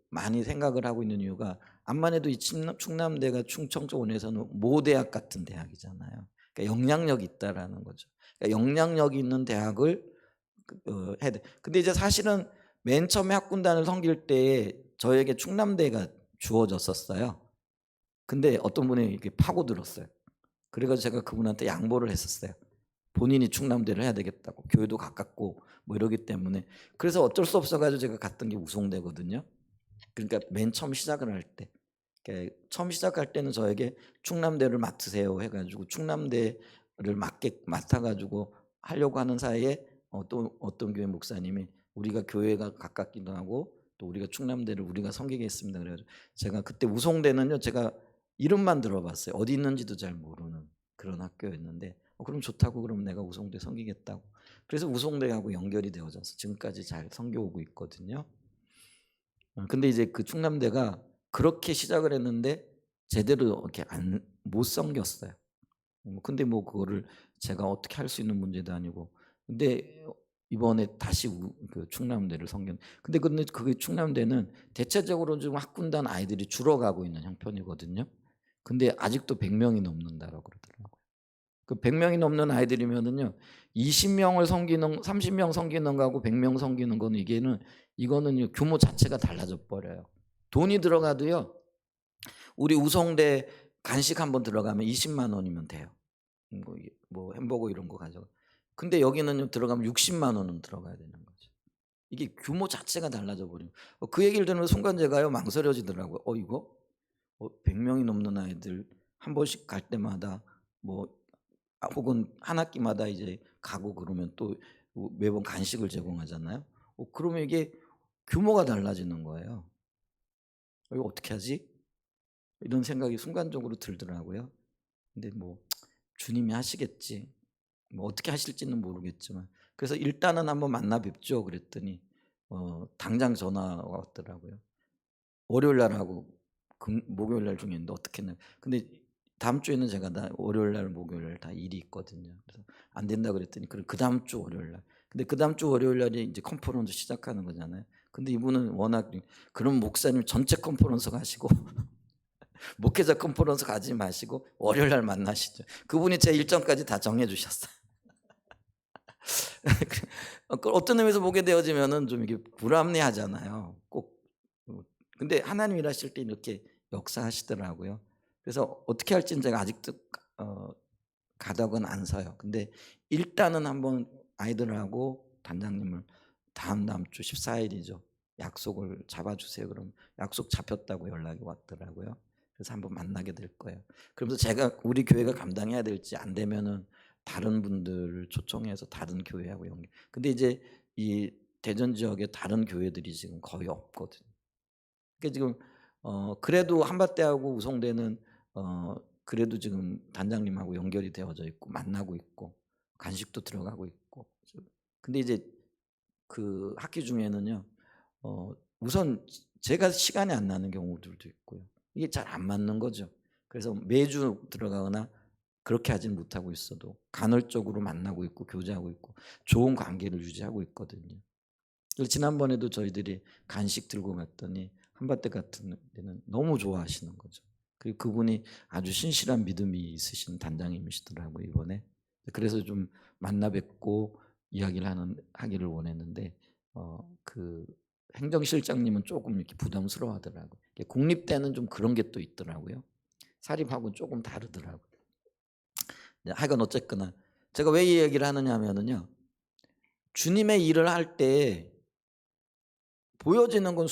많이 생각을 하고 있는 이유가 암만 해도 이 충남대가 충청권에서는 모대학 같은 대학이잖아요. 그러니까 영향력이 있다라는 거죠. 그러니까 영향력이 있는 대학을 해야 돼. 근데 이제 사실은 맨 처음에 학군단을 섬길 때 저에게 충남대가 주어졌었어요. 근데 어떤 분이 이렇게 파고들었어요. 그래가지고 제가 그분한테 양보를 했었어요. 본인이 충남대를 해야 되겠다고. 교회도 가깝고 뭐 이러기 때문에. 그래서 어쩔 수 없어가지고 제가 갔던 게 우송대거든요. 그러니까 맨 처음 시작을 할 때. 그러니까 처음 시작할 때는 저에게 충남대를 맡으세요 해가지고 충남대를 맡아가지고 하려고 하는 사이에 또 어떤 교회 목사님이 우리가 교회가 가깝기도 하고 또 우리가 충남대를 우리가 섬기겠습니다. 그래가지고 제가 그때 우송대는요 제가 이름만 들어봤어요. 어디 있는지도 잘 모르는 그런 학교였는데 그럼 좋다고 그럼 내가 우송대 섬기겠다고. 그래서 우송대하고 연결이 되어져서 지금까지 잘 섬겨오고 있거든요. 근데 이제 그 충남대가 그렇게 시작을 했는데 제대로 이렇게 못 섬겼어요. 근데 뭐 그거를 제가 어떻게 할 수 있는 문제도 아니고. 근데 이번에 다시 그 충남대를 근데 그게 충남대는 대체적으로 지금 학군단 아이들이 줄어가고 있는 형편이거든요. 근데 아직도 100명이 넘는다라고 그러더라고요. 그 100명이 넘는 아이들이면은요. 20명을 섬기는 30명 섬기는 거하고 100명 섬기는 거는 이거는 규모 자체가 달라져 버려요. 돈이 들어가도요. 우리 우성대 간식 한번 들어가면 20만 원이면 돼요. 뭐 햄버거 이런 거 가져가. 근데 여기는 들어가면 60만 원은 들어가야 되는 거죠. 이게 규모 자체가 달라져 버려요. 그 얘기를 들으면 순간 제가요 망설여지더라고요. 이거 100명이 넘는 아이들 한 번씩 갈 때마다 뭐 혹은 한 학기마다 이제 가고 그러면 또 매번 간식을 제공하잖아요. 그러면 이게 규모가 달라지는 거예요. 이거 어떻게 하지? 이런 생각이 순간적으로 들더라고요. 근데 뭐 주님이 하시겠지. 뭐 어떻게 하실지는 모르겠지만 그래서 일단은 한번 만나 뵙죠. 그랬더니 당장 전화가 왔더라고요. 월요일 날 하고 목요일 날 중에 있는데 어떻게 했나. 근데 다음 주에는 제가 다 월요일 날 목요일 날 다 일이 있거든요. 그래서 안 된다 그랬더니 그럼 그다음 주 월요일 날. 근데 그다음 주 월요일 날이 이제 컨퍼런스 시작하는 거잖아요. 근데 이분은 워낙 그런 목사님 전체 컨퍼런스 가시고 목회자 컨퍼런스 가지 마시고 월요일 날 만나시죠. 그분이 제 일정까지 다 정해 주셨어요. 어떤 의미에서 보게 되어지면은 좀 이게 불합리하잖아요. 꼭 근데 하나님 일하실 때 이렇게 역사하시더라고요. 그래서 어떻게 할지는 제가 아직도 가닥은 안 서요. 근데 일단은 한번 아이들하고 단장님을 다음 주 14일이죠. 약속을 잡아주세요. 그럼 약속 잡혔다고 연락이 왔더라고요. 그래서 한번 만나게 될 거예요. 그러면서 제가 우리 교회가 감당해야 될지 안 되면은 다른 분들을 초청해서 다른 교회하고 연계. 근데 이제 이 대전 지역에 다른 교회들이 지금 거의 없거든요. 그러니까 지금 그래도 한밭대하고 우송대는 그래도 지금 단장님하고 연결이 되어져 있고 만나고 있고 간식도 들어가고 있고. 근데 이제 그 학기 중에는요. 우선 제가 시간이 안 나는 경우들도 있고요. 이게 잘 안 맞는 거죠. 그래서 매주 들어가거나 그렇게 하진 못하고 있어도 간헐적으로 만나고 있고 교제하고 있고 좋은 관계를 유지하고 있거든요. 그래서 지난번에도 저희들이 간식 들고 갔더니 한밭대 같은 데는 너무 좋아하시는 거죠. 그리고 그분이 아주 신실한 믿음이 있으신 단장님이시더라고요, 이번에. 그래서 좀 만나 뵙고 이야기를 하기를 원했는데 그 행정실장님은 조금 이렇게 부담스러워하더라고요. 국립대는 좀 그런 게 또 있더라고요. 사립하고는 조금 다르더라고요. 하여간 어쨌거나 제가 왜 이 얘기를 하느냐 하면은요. 주님의 일을 할 때 보여지는 건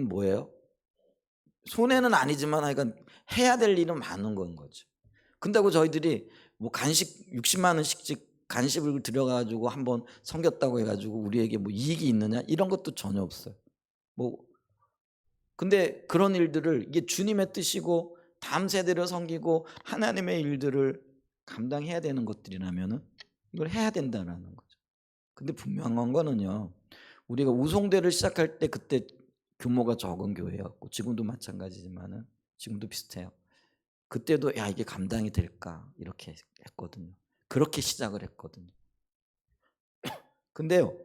뭐예요? 손해는 아니지만 하여간 해야 될 일은 많은 건 거죠. 근다고 저희들이 뭐 간식 60만 원씩 간식을 들여 가지고 한번 섬겼다고 해 가지고 우리에게 뭐 이익이 있느냐 이런 것도 전혀 없어요. 뭐 근데 그런 일들을 이게 주님의 뜻이고 다음 세대를 섬기고 하나님의 일들을 감당해야 되는 것들이라면은 이걸 해야 된다라는 거죠. 근데 분명한 거는요. 우리가 우송대를 시작할 때 그때 규모가 적은 교회였고 지금도 마찬가지지만은 지금도 비슷해요. 그때도 '야 이게 감당이 될까?' 이렇게 했거든요. 그렇게 시작을 했거든요. 근데요.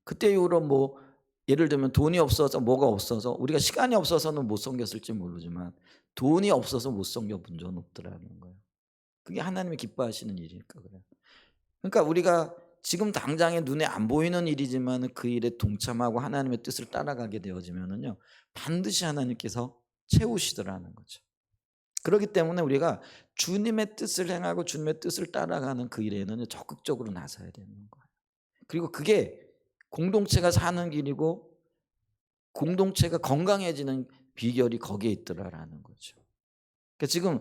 그때 이후로 뭐 예를 들면 돈이 없어서 뭐가 없어서 우리가 시간이 없어서는 못 섬겼을지 모르지만 돈이 없어서 못 섬겨 본 적은 없더라는 거예요. 그게 하나님이 기뻐하시는 일이니까 그래요. 그러니까 우리가 지금 당장에 눈에 안 보이는 일이지만 그 일에 동참하고 하나님의 뜻을 따라가게 되어지면은요. 반드시 하나님께서 채우시더라는 거죠. 그렇기 때문에 우리가 주님의 뜻을 행하고 주님의 뜻을 따라가는 그 일에는 적극적으로 나서야 되는 거예요. 그리고 그게 공동체가 사는 길이고 공동체가 건강해지는 비결이 거기에 있더라라는 거죠. 그러니까 지금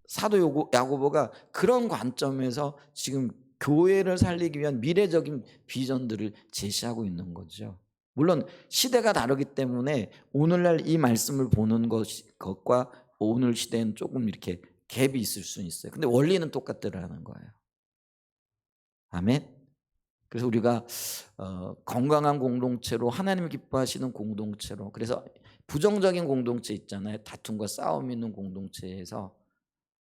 사도 야고보가 그런 관점에서 지금 교회를 살리기 위한 미래적인 비전들을 제시하고 있는 거죠. 물론 시대가 다르기 때문에 오늘날 이 말씀을 보는 것과 오늘 시대는 조금 이렇게 갭이 있을 수는 있어요. 근데 원리는 똑같더라는 거예요. 아멘. 그래서 우리가 건강한 공동체로 하나님이 기뻐하시는 공동체로 그래서 부정적인 공동체 있잖아요. 다툼과 싸움이 있는 공동체에서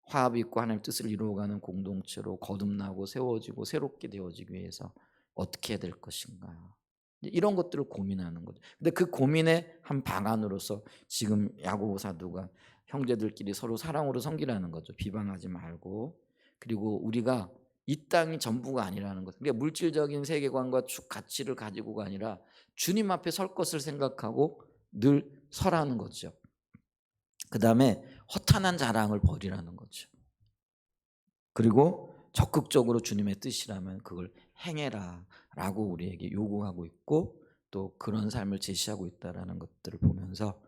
화합이 있고 하나님의 뜻을 이루어가는 공동체로 거듭나고 세워지고 새롭게 되어지기 위해서 어떻게 해야 될 것인가. 이런 것들을 고민하는 거죠. 근데 그 고민의 한 방안으로서 지금 야고보 사도가 형제들끼리 서로 사랑으로 섬기라는 거죠. 비방하지 말고. 그리고 우리가 이 땅이 전부가 아니라는 것. 그러니까 물질적인 세계관과 가치를 가지고가 아니라 주님 앞에 설 것을 생각하고 늘 서라는 거죠. 그다음에 허탄한 자랑을 버리라는 거죠. 그리고 적극적으로 주님의 뜻이라면 그걸 행해라라고 우리에게 요구하고 있고 또 그런 삶을 제시하고 있다라는 것들을 보면서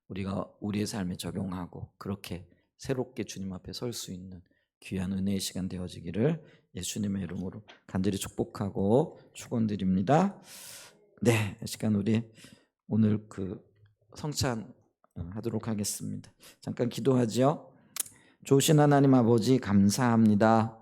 우리가 우리의 삶에 적용하고 그렇게 새롭게 주님 앞에 설 수 있는 귀한 은혜의 시간 되어지기를 예수님의 이름으로 간절히 축복하고 축원드립니다. 네, 이 시간 우리 오늘 그 성찬 하도록 하겠습니다. 잠깐 기도하지요. 좋으신 하나님 아버지 감사합니다.